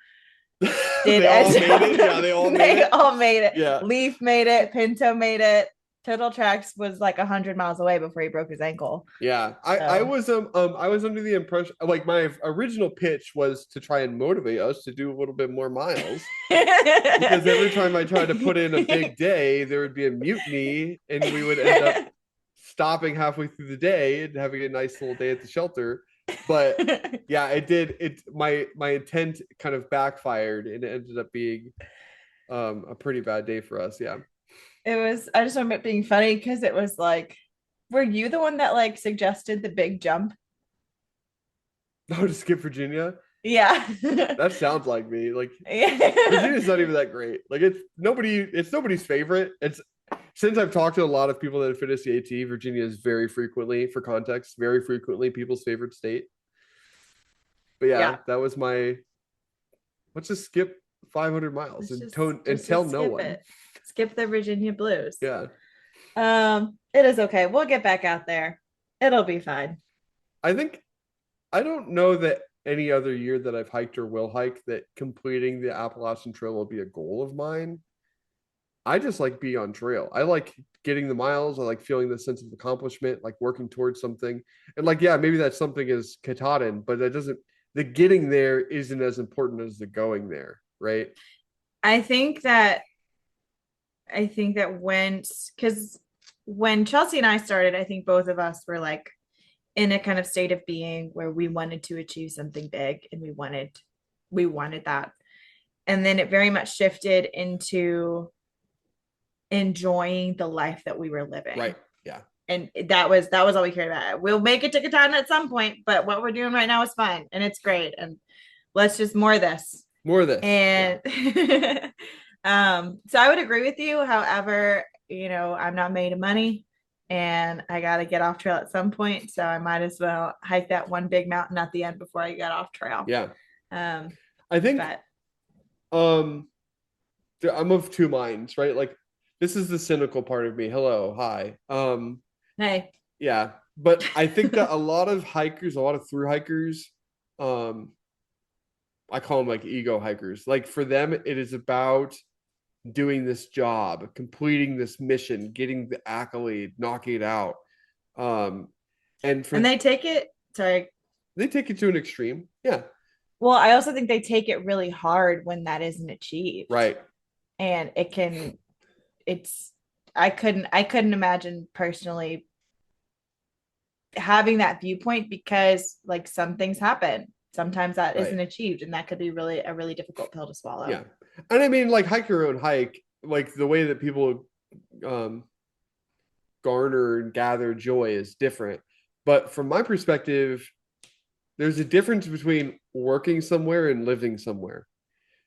A: did
B: they all made it. Yeah,
A: they all made it.
B: Yeah.
A: Leaf made it, Pinto made it. Total Tracks was like 100 miles away before he broke his ankle.
B: Yeah, I was under the impression, like, my original pitch was to try and motivate us to do a little bit more miles, because every time I tried to put in a big day, there would be a mutiny, and we would end up stopping halfway through the day and having a nice little day at the shelter. But yeah, it did. My intent kind of backfired, and it ended up being a pretty bad day for us. Yeah.
A: It was, I just remember it being funny because it was like, were you the one that like suggested the big jump?
B: Oh, to skip Virginia.
A: Yeah.
B: That sounds like me. Like
A: Yeah.
B: Virginia's not even that great. Like it's nobody's favorite. It's since I've talked to a lot of people that have finished the AT, Virginia is very frequently, for context, very frequently people's favorite state. But yeah,
A: Yeah.
B: that was my let's just skip 500 miles and tone and
A: Let's
B: tell
A: just
B: no
A: skip
B: one.
A: it. Skip the Virginia Blues.
B: Yeah.
A: It is okay. We'll get back out there. It'll be fine.
B: I think I don't know that any other year that I've hiked or will hike that completing the Appalachian Trail will be a goal of mine. I just like being on trail. I like getting the miles. I like feeling the sense of accomplishment, like working towards something. And like, yeah, maybe that something is Katahdin, but that doesn't, the getting there isn't as important as the going there, right?
A: I think that when because when Chelsea and I started, I think both of us were like in a kind of state of being where we wanted to achieve something big and we wanted that. And then it very much shifted into enjoying the life that we were living.
B: Right. Yeah.
A: And that was all we cared about. We'll make it to Katahdin at some point, but what we're doing right now is fun and it's great. And let's just more of this.
B: More of this. Yeah.
A: And so I would agree with you. However, I'm not made of money and I got to get off trail at some point. So I might as well hike that one big mountain at the end before I get off trail.
B: Yeah.
A: Um,
B: I think
A: but
B: um I'm of two minds, right? Like this is the cynical part of me. Hello, hi.
A: hey,
B: Yeah. But I think that a lot of hikers, a lot of through hikers, I call them like ego hikers. Like for them, it is about doing this job, completing this mission, getting the accolade, knocking it out. Um, and for
A: and they take it, sorry.
B: they take it to an extreme. Yeah.
A: Well, I also think they take it really hard when that isn't achieved.
B: Right.
A: And it's, I couldn't imagine personally having that viewpoint because like some things happen. Sometimes that
B: Right.
A: isn't achieved, and that could be really a really difficult pill to swallow.
B: Yeah. And I mean, like hike your own hike, like the way that people um garner and gather joy is different. But from my perspective, there's a difference between working somewhere and living somewhere.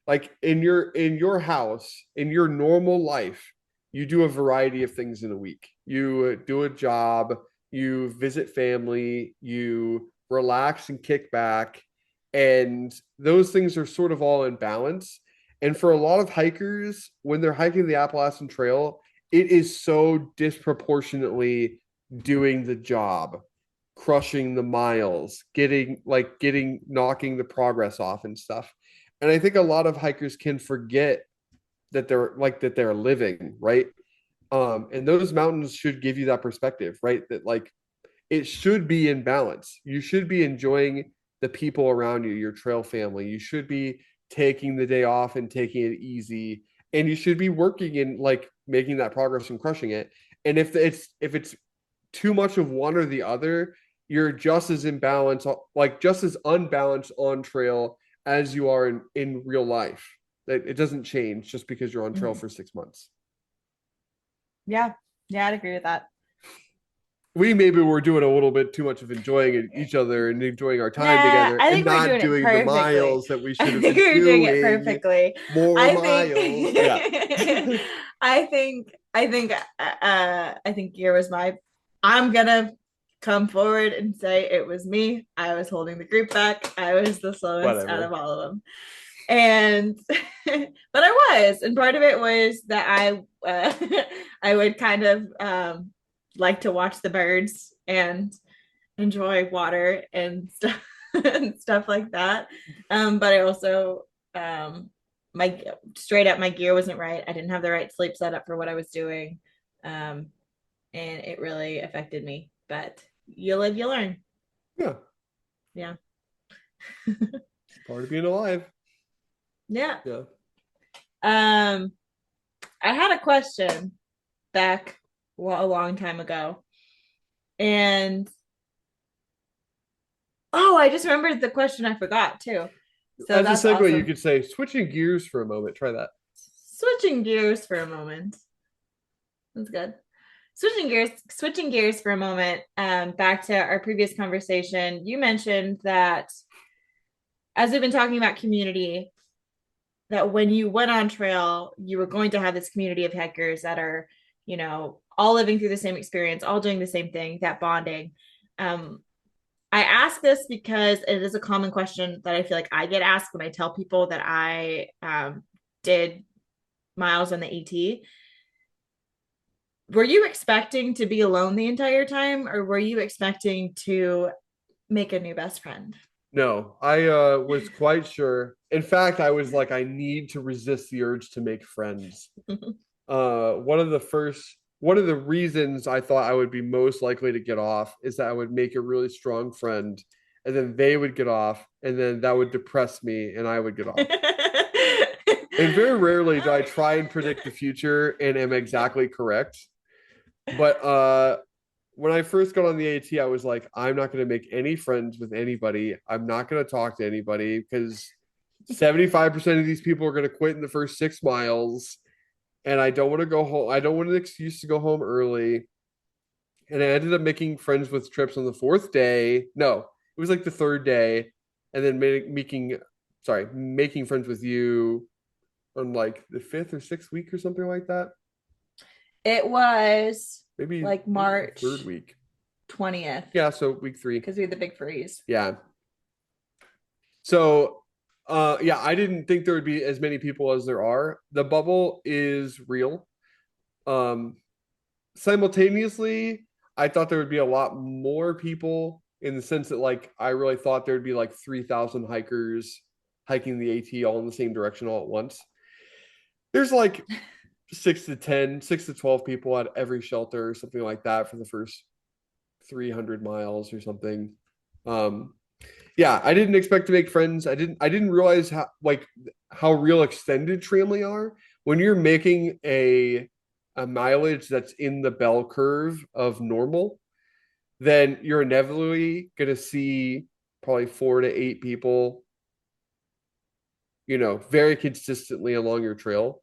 B: Like in your house, in your normal life, you do a variety of things in a week. You do a job, you visit family, you relax and kick back, and those things are sort of all in balance. And for a lot of hikers, when they're hiking the Appalachian Trail, it is so disproportionately doing the job, crushing the miles, getting knocking the progress off and stuff. And I think a lot of hikers can forget that they're living, right? And those mountains should give you that perspective, right? That like it should be in balance. You should be enjoying the people around you, your trail family. You should be taking the day off and taking it easy. And you should be working in like making that progress and crushing it. And if it's too much of one or the other, you're just as imbalanced, like just as unbalanced on trail as you are in real life. That it doesn't change just because you're on trail
A: Mhm.
B: for 6 months.
A: Yeah, yeah, I'd agree with that.
B: We maybe were doing a little bit too much of enjoying each other and enjoying our time
A: Nah,
B: together
A: I
B: and
A: think we're
B: not
A: doing it
B: doing the
A: perfectly.
B: miles that we
A: I
B: should have
A: think
B: been
A: we're doing it
B: doing.
A: perfectly.
B: More
A: I think
B: miles. Yeah.
A: I think here was my I'm gonna come forward and say it was me. I was holding the group back. I was the slowest out of
B: Whatever.
A: all of them. And but I was, and part of it was that I would kind of like to watch the birds and enjoy water and stuff and stuff like that. But I also my straight up my gear wasn't right. I didn't have the right sleep setup for what I was doing. Um, and it really affected me. But you live, you learn.
B: Yeah.
A: Yeah.
B: It's part of being alive.
A: Yeah.
B: Yeah.
A: Um, I had a question back a long time ago. And Oh, I just remembered the question I forgot too. So
B: As a
A: that's
B: segue, you
A: awesome.
B: could say switching gears for a moment. Try that.
A: Switching gears for a moment. That's good. Switching gears for a moment. Back to our previous conversation. You mentioned that as we've been talking about community, that when you went on trail, you were going to have this community of hikers that are, all living through the same experience, all doing the same thing, that bonding. Um, I ask this because it is a common question that I feel like I get asked when I tell people that I did miles on the AT. Were you expecting to be alone the entire time, or were you expecting to make a new best friend?
B: No, I was quite sure. In fact, I was like, I need to resist the urge to make friends. One of the reasons I thought I would be most likely to get off is that I would make a really strong friend, and then they would get off, and then that would depress me, and I would get off. And very rarely do I try and predict the future and am exactly correct. But when I first got on the AT, I was like, I'm not going to make any friends with anybody. I'm not going to talk to anybody because 75% of these people are going to quit in the first 6 miles. And I don't want to go home. I don't want an excuse to go home early. And I ended up making friends with trips on the fourth day. No, it was like the third day. And then making friends with you on like the fifth or sixth week or something like that.
A: It was
B: Maybe
A: like
B: the third
A: March
B: week.
A: 20th
B: Yeah, so week 3.
A: because we had the big freeze.
B: Yeah. So yeah, I didn't think there would be as many people as there are. The bubble is real. Um Simultaneously, I thought there would be a lot more people in the sense that like I really thought there would be like 3,000 hikers hiking the AT all in the same direction all at once. There's like 6 to 12 people at every shelter or something like that for the first 300 miles or something. Um, yeah, I didn't expect to make friends. I didn't realize how real extended tramling are when you're making a mileage that's in the bell curve of normal, then you're inevitably gonna see probably 4 to 8 people, very consistently along your trail.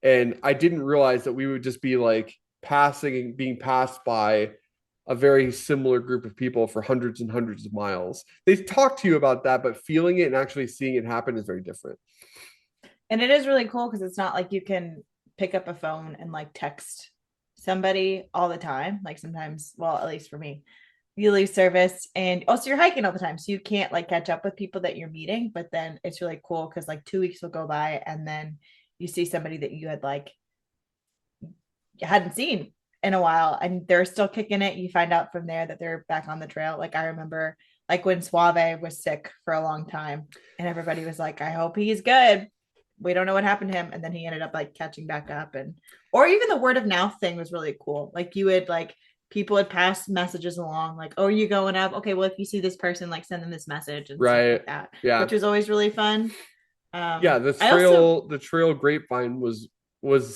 B: And I didn't realize that we would just be like being passed by a very similar group of people for hundreds and hundreds of miles. They talk to you about that, but feeling it and actually seeing it happen is very different.
A: And it is really cool because it's not like you can pick up a phone and like text somebody all the time. Like sometimes, well, at least for me, you lose service and also you're hiking all the time. So you can't like catch up with people that you're meeting. But then it's really cool because like 2 weeks will go by and then you see somebody that you had like you hadn't seen in a while and they're still kicking it. You find out from there that they're back on the trail. Like I remember like when Suave was sick for a long time and everybody was like, I hope he's good. We don't know what happened to him. And then he ended up like catching back up and or even the word of mouth thing was really cool. Like you would like people would pass messages along like, oh, are you going up? Okay, well, if you see this person, like send them this message and stuff
B: Right.
A: like that,
B: Yeah.
A: which was always really fun.
B: Yeah, the
A: I also
B: trail grapevine was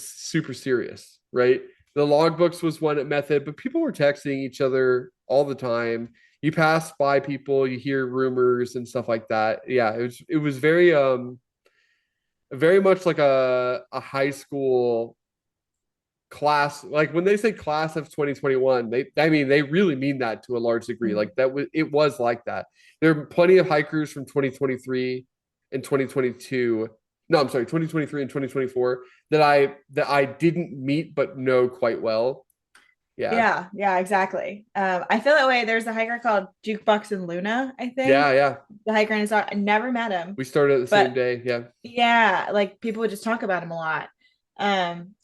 B: super serious, right? The logbooks was one method, but people were texting each other all the time. You pass by people, you hear rumors and stuff like that. Yeah, it was very much like a high school class. Like when they say class of 2021, they really mean that to a large degree.
A: Mhm.
B: Like it was like that. There are plenty of hikers from 2023 and 2022. No, I'm sorry, 2023 and 2024 that I didn't meet but know quite well. Yeah.
A: Yeah, exactly. I feel that way. There's a hiker called Jukebox and Luna, I
B: Yeah,
A: think.
B: yeah.
A: The hiker in his I never met him,
B: We started at the same
A: but
B: day. Yeah.
A: yeah, like people would just talk about him a lot.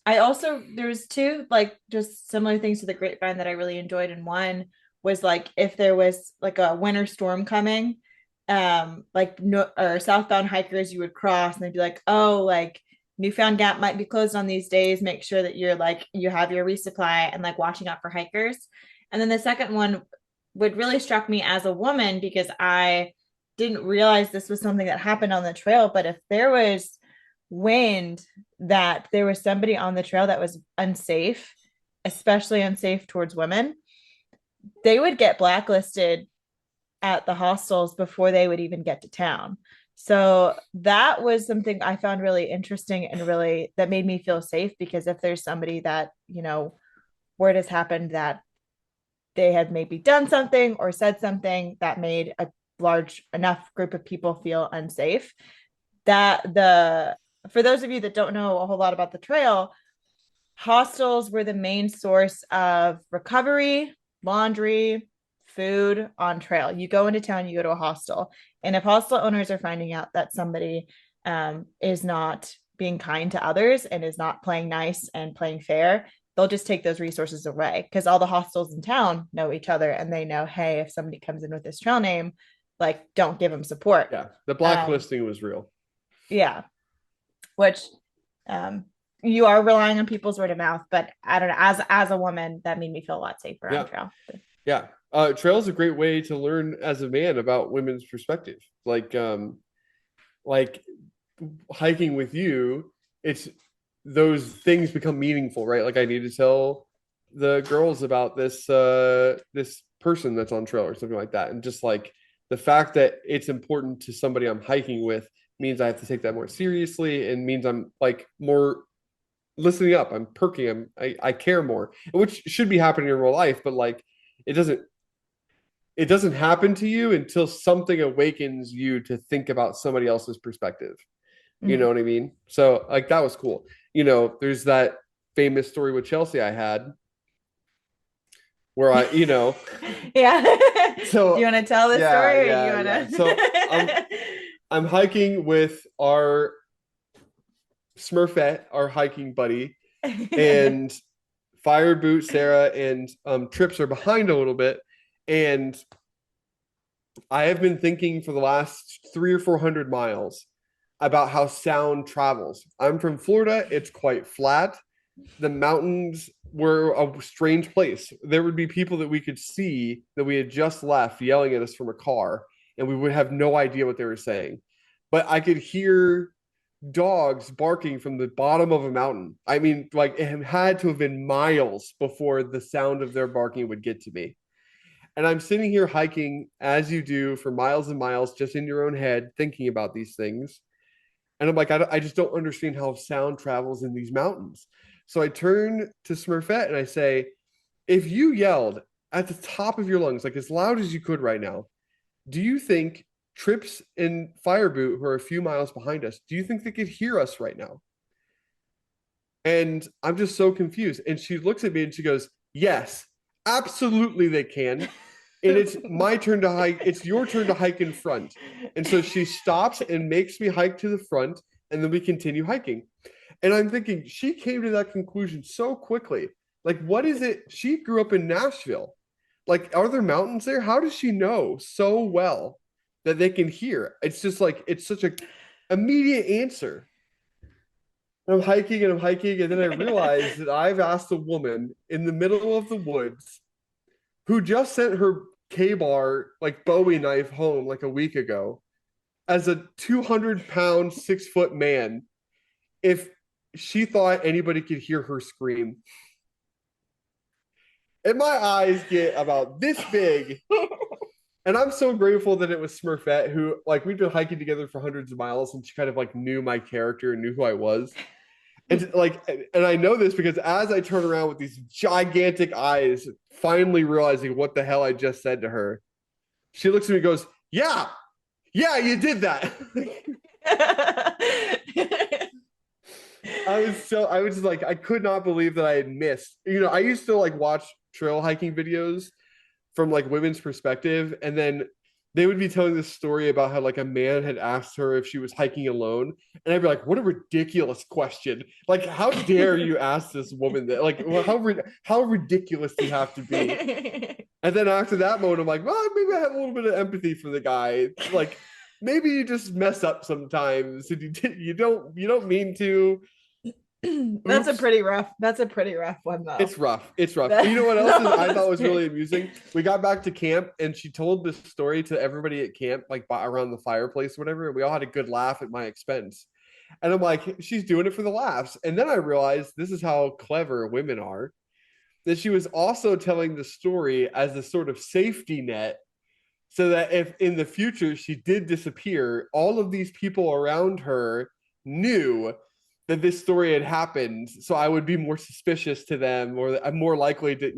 A: I also there's two like just similar things to the grapevine that I really enjoyed, and one was like if there was like a winter storm coming, like no or southbound hikers you would cross and they'd be like, oh, like Newfound Gap might be closed on these days. Make sure that you're like you have your resupply and like watching out for hikers. And then the second one would really struck me as a woman because I didn't realize this was something that happened on the trail. But if there was wind, that there was somebody on the trail that was unsafe, especially unsafe towards women, they would get blacklisted at the hostels before they would even get to town. So that was something I found really interesting and really that made me feel safe because if there's somebody that, word has happened that they had maybe done something or said something that made a large enough group of people feel unsafe, that the for those of you that don't know a whole lot about the trail, hostels were the main source of recovery, laundry, food on trail. You go into town, you go to a hostel. And if hostel owners are finding out that somebody is not being kind to others and is not playing nice and playing fair, they'll just take those resources away because all the hostels in town know each other and they know, hey, if somebody comes in with this trail name, like don't give them support.
B: Yeah, the blacklisting was real.
A: Yeah, which you are relying on people's word of mouth, but I don't know. As a woman, that made me feel a lot safer on trail.
B: Yeah. Trail is a great way to learn as a man about women's perspective. Like hiking with you, it's those things become meaningful, right? Like I need to tell the girls about this person that's on trail or something like that. And just like the fact that it's important to somebody I'm hiking with means I have to take that more seriously and means I'm like more listening up. I'm perking. I care more, which should be happening in real life, but like it doesn't happen to you until something awakens you to think about somebody else's perspective. You know what I mean? So like that was cool. There's that famous story with Chelsea I had where
A: yeah.
B: So
A: do you want to tell this story?
B: Yeah,
A: or you
B: yeah.
A: want to?
B: So I'm hiking with our Smurfette, our hiking buddy, and Fire Boot, Sarah, and Trips are behind a little bit. And I have been thinking for the last 300 or 400 miles about how sound travels. I'm from Florida. It's quite flat. The mountains were a strange place. There would be people that we could see that we had just left yelling at us from a car, and we would have no idea what they were saying. But I could hear dogs barking from the bottom of a mountain. I mean, like it had to have been miles before the sound of their barking would get to me. And I'm sitting here hiking as you do for miles and miles, just in your own head, thinking about these things. And I'm like, I just don't understand how sound travels in these mountains. So I turn to Smurfette and I say, if you yelled at the top of your lungs, like as loud as you could right now, do you think Trips and Fireboot, who are a few miles behind us, do you think they could hear us right now? And I'm just so confused. And she looks at me and she goes, yes, absolutely they can. And it's my turn to hike. It's your turn to hike in front. And so she stops and makes me hike to the front, and then we continue hiking. And I'm thinking, she came to that conclusion so quickly. Like, what is it? She grew up in Nashville. Like, are there mountains there? How does she know so well that they can hear? It's just like, it's such a immediate answer. And I'm hiking and I'm hiking, and then I realize that I've asked a woman in the middle of the woods who just sent her K-bar like Bowie knife home like a week ago as a 200-pound 6-foot man if she thought anybody could hear her scream. And my eyes get about this big. And I'm so grateful that it was Smurfette, who like we've been hiking together for hundreds of miles, and she kind of like knew my character and knew who I was. And I know this because as I turn around with these gigantic eyes, finally realizing what the hell I just said to her, she looks at me and goes, yeah, you did that. I was like, I could not believe that I had missed. I used to like watch trail hiking videos from like women's perspective, and then they would be telling this story about how like a man had asked her if she was hiking alone, and I'd be like, what a ridiculous question. Like, how dare you ask this woman that? Like, well, how ridiculous do you have to be? And then after that moment, I'm like, well, maybe I have a little bit of empathy for the guy. Like, maybe you just mess up sometimes and you don't mean to.
A: That's a pretty rough one though.
B: It's rough. You know what else I thought was really amusing? We got back to camp and she told this story to everybody at camp, like around the fireplace, whatever. And we all had a good laugh at my expense. And I'm like, she's doing it for the laughs. And then I realized this is how clever women are, that she was also telling the story as a sort of safety net so that if in the future she did disappear, all of these people around her knew that this story had happened. So I would be more suspicious to them, or I'm more likely to,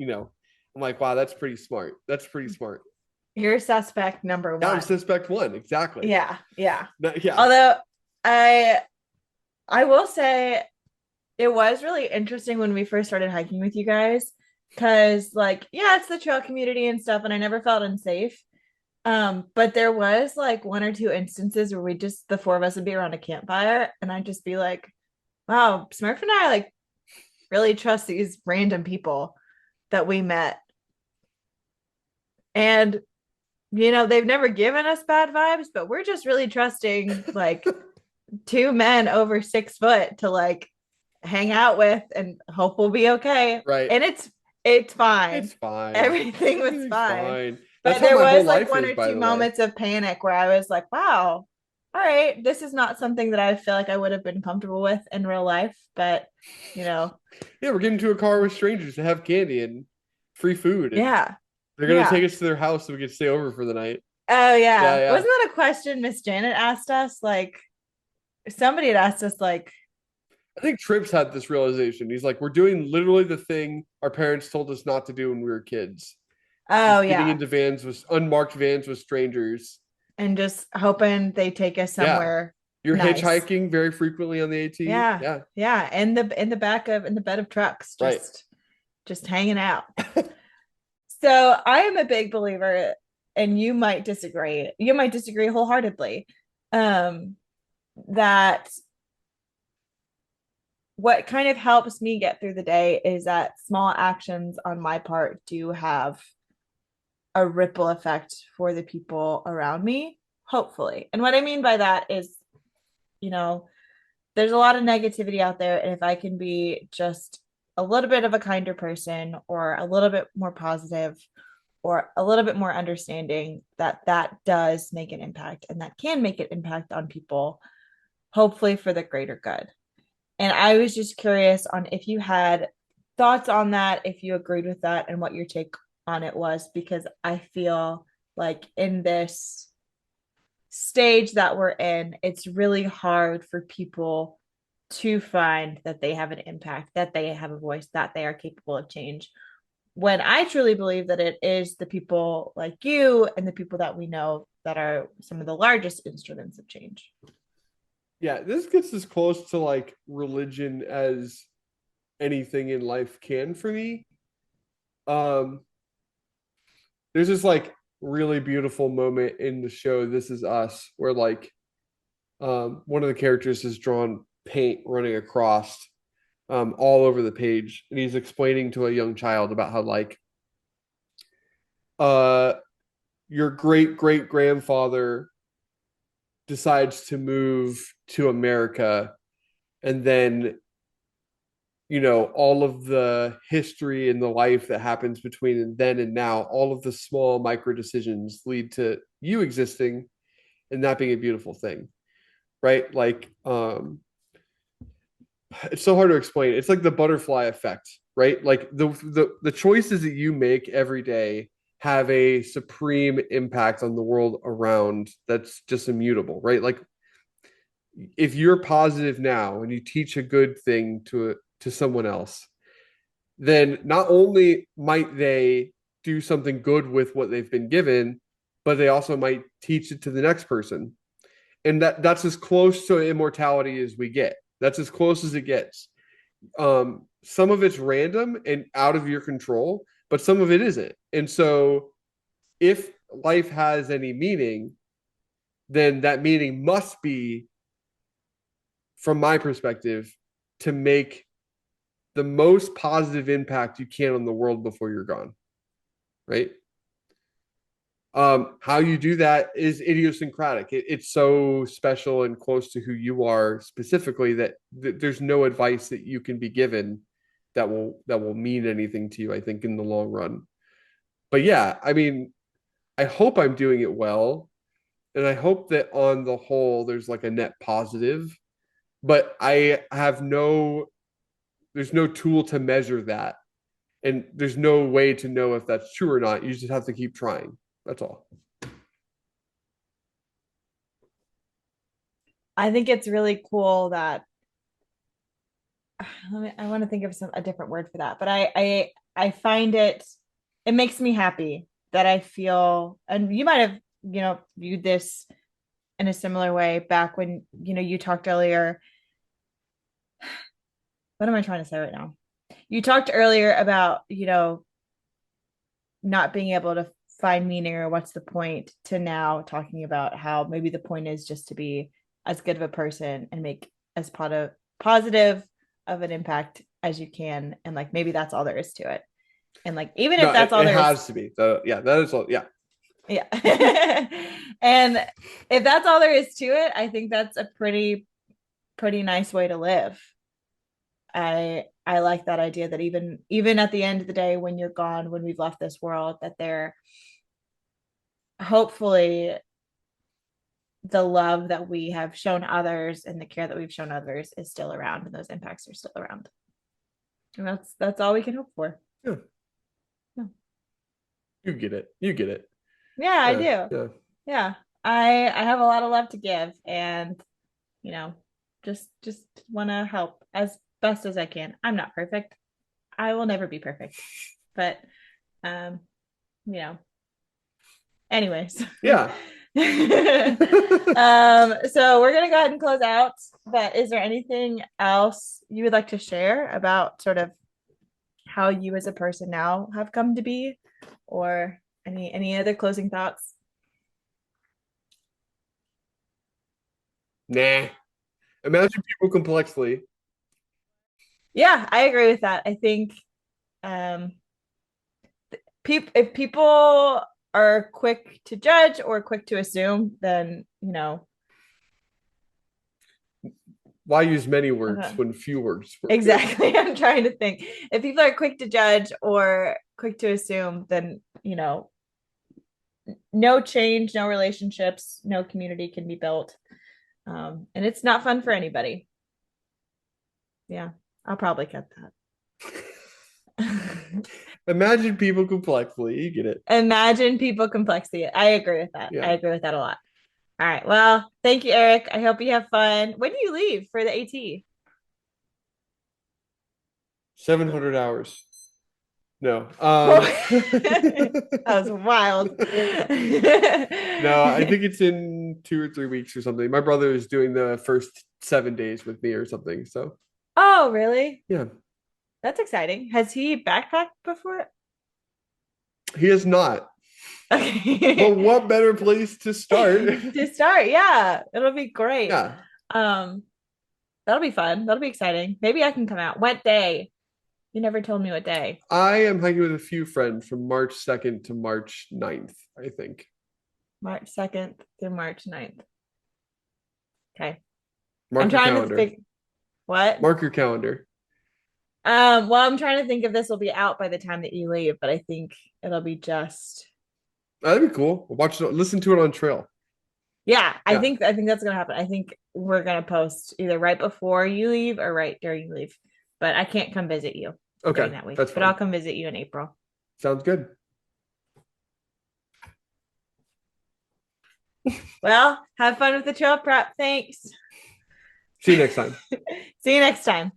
B: I'm like, wow, that's pretty smart. That's pretty smart.
A: You're suspect number
B: Yeah, I'm
A: one.
B: suspect one. Exactly.
A: Yeah, yeah.
B: Yeah.
A: Although I I will say it was really interesting when we first started hiking with you guys because like yeah, it's the trail community and stuff, and I never felt unsafe. But there was like one or two instances where we just the four of us would be around a campfire and I'd just be like, wow, Smurf and I like really trust these random people that we met. And they've never given us bad vibes, but we're just really trusting like two men over 6 foot to like hang out with and hope we'll be okay.
B: Right.
A: And it's fine.
B: It's fine.
A: Everything was
B: Everything's
A: fine.
B: fine. That's
A: But
B: how
A: there
B: my whole
A: was like
B: life
A: one
B: is,
A: or
B: by
A: two
B: the way.
A: moments of panic where I was like, wow, all right, this is not something that I feel like I would have been comfortable with in real life. But, you know,
B: Yeah, we're getting into a car with strangers to have candy and free food, and
A: yeah.
B: they're gonna
A: Yeah.
B: take us to their house so we can stay over for the night.
A: Oh,
B: Yeah,
A: yeah.
B: yeah.
A: Wasn't that a question Miss Janet asked us? Like, somebody had asked us, like,
B: I think Trips had this realization. He's like, we're doing literally the thing our parents told us not to do when we were kids.
A: oh,
B: Just getting
A: yeah.
B: into vans with unmarked vans with strangers.
A: And just hoping they take us
B: Yeah.
A: somewhere
B: You're
A: nice.
B: hitchhiking very frequently on the AT.
A: Yeah.
B: Yeah.
A: Yeah. In the bed of trucks,
B: Right.
A: just hanging out. So I am a big believer, and you might disagree. You might disagree wholeheartedly. Um, that what kind of helps me get through the day is that small actions on my part do have a ripple effect for the people around me, hopefully. And what I mean by that is, you know, there's a lot of negativity out there. And if I can be just a little bit of a kinder person or a little bit more positive or a little bit more understanding, that does make an impact and that can make an impact on people, hopefully for the greater good. And I was just curious on if you had thoughts on that, if you agreed with that, and what your take on it was, because I feel like in this stage that we're in, it's really hard for people to find that they have an impact, that they have a voice, that they are capable of change. When I truly believe that it is the people like you and the people that we know that are some of the largest instruments of change.
B: Yeah. This gets as close to like religion as anything in life can for me. Um, there's this like really beautiful moment in the show This Is Us where like one of the characters has drawn paint running across all over the page, and he's explaining to a young child about how like uh your great great grandfather decides to move to America, and then all of the history and the life that happens between then and now, all of the small micro decisions lead to you existing and that being a beautiful thing, right? Like it's so hard to explain. It's like the butterfly effect, right? Like the choices that you make every day have a supreme impact on the world around that's just immutable, right? Like if you're positive now and you teach a good thing to someone else, then not only might they do something good with what they've been given, but they also might teach it to the next person. And that's as close to immortality as we get. That's as close as it gets. Some of it's random and out of your control, but some of it isn't. And so if life has any meaning, then that meaning must be, from my perspective, to make the most positive impact you can on the world before you're gone. Right? How you do that is idiosyncratic. It's so special and close to who you are specifically that there's no advice that you can be given that will mean anything to you, I think, in the long run. But yeah, I mean, I hope I'm doing it well, and I hope that on the whole there's like a net positive. But there's no tool to measure that, and there's no way to know if that's true or not. You just have to keep trying. That's all.
A: I think it's really cool that I want to think of a different word for that, but I find it makes me happy that I feel, and you might have, viewed this in a similar way back when, you talked earlier. What am I trying to say right now? You talked earlier about, not being able to find meaning or what's the point, to now talking about how maybe the point is just to be as good of a person and make as positive of an impact as you can. And like maybe that's all there is to it. And like even
B: No,
A: if that's all
B: it
A: there is,
B: has to be. Yeah, that is all. Yeah.
A: yeah. And if that's all there is to it, I think that's a pretty nice way to live. I like that idea that even at the end of the day, when you're gone, when we've left this world, that there hopefully the love that we have shown others and the care that we've shown others is still around, and those impacts are still around. And that's all we can hope for.
B: Yeah.
A: Yeah,
B: You get it. You get it.
A: yeah, I
B: Yeah.
A: do.
B: Yeah.
A: Yeah. I have a lot of love to give, and you know, just want to help as best as I can. I'm not perfect. I will never be perfect. But um, you know, anyways.
B: Yeah.
A: So we're gonna go ahead and close out. But is there anything else you would like to share about sort of how you as a person now have come to be, or any other closing thoughts?
B: Nah. Imagine people complexly.
A: Yeah, I agree with that. I think um if people are quick to judge or quick to assume, then
B: Why use many words
A: uh,
B: when few words work good?
A: exactly. I'm trying to think. If people are quick to judge or quick to assume, then no change, no relationships, no community can be built. And it's not fun for anybody. Yeah, I'll probably cut that.
B: Imagine people complexly. You get it.
A: Imagine people complexity. I agree with that. I
B: Yeah.
A: agree with that a lot. All right. Well, thank you, Eric. I hope you have fun. When do you leave for the AT?
B: 700 hours. No.
A: That was wild.
B: No, I think it's in 2 or 3 weeks or something. My brother is doing the first 7 days with me or something. So
A: Oh, really?
B: yeah,
A: That's exciting. Has he backpacked before?
B: he is not. But
A: Okay.
B: what better place to start?
A: To start, yeah, it'll be great.
B: Yeah,
A: Um, that'll be fun. That'll be exciting. Maybe I can come out. What day? You never told me what day.
B: I am hiking with a few friends from March 2nd to March 9th, I think.
A: March 2nd through March 9th. Okay. I'm
B: Mark your
A: trying to
B: calendar.
A: think what?
B: Mark your calendar.
A: Well, I'm trying to think if this will be out by the time that you leave, but I think it'll be just
B: That'd be cool. Watch it, listen to it on trail.
A: yeah, I
B: Yeah.
A: think I think that's gonna happen. I think we're gonna post either right before you leave or right during you leave. But I can't come visit you during
B: Okay,
A: that week.
B: that's
A: But I'll
B: fine.
A: come visit you in April.
B: Sounds good.
A: Well, have fun with the trail prep. Thanks.
B: See you next time.
A: See you next time.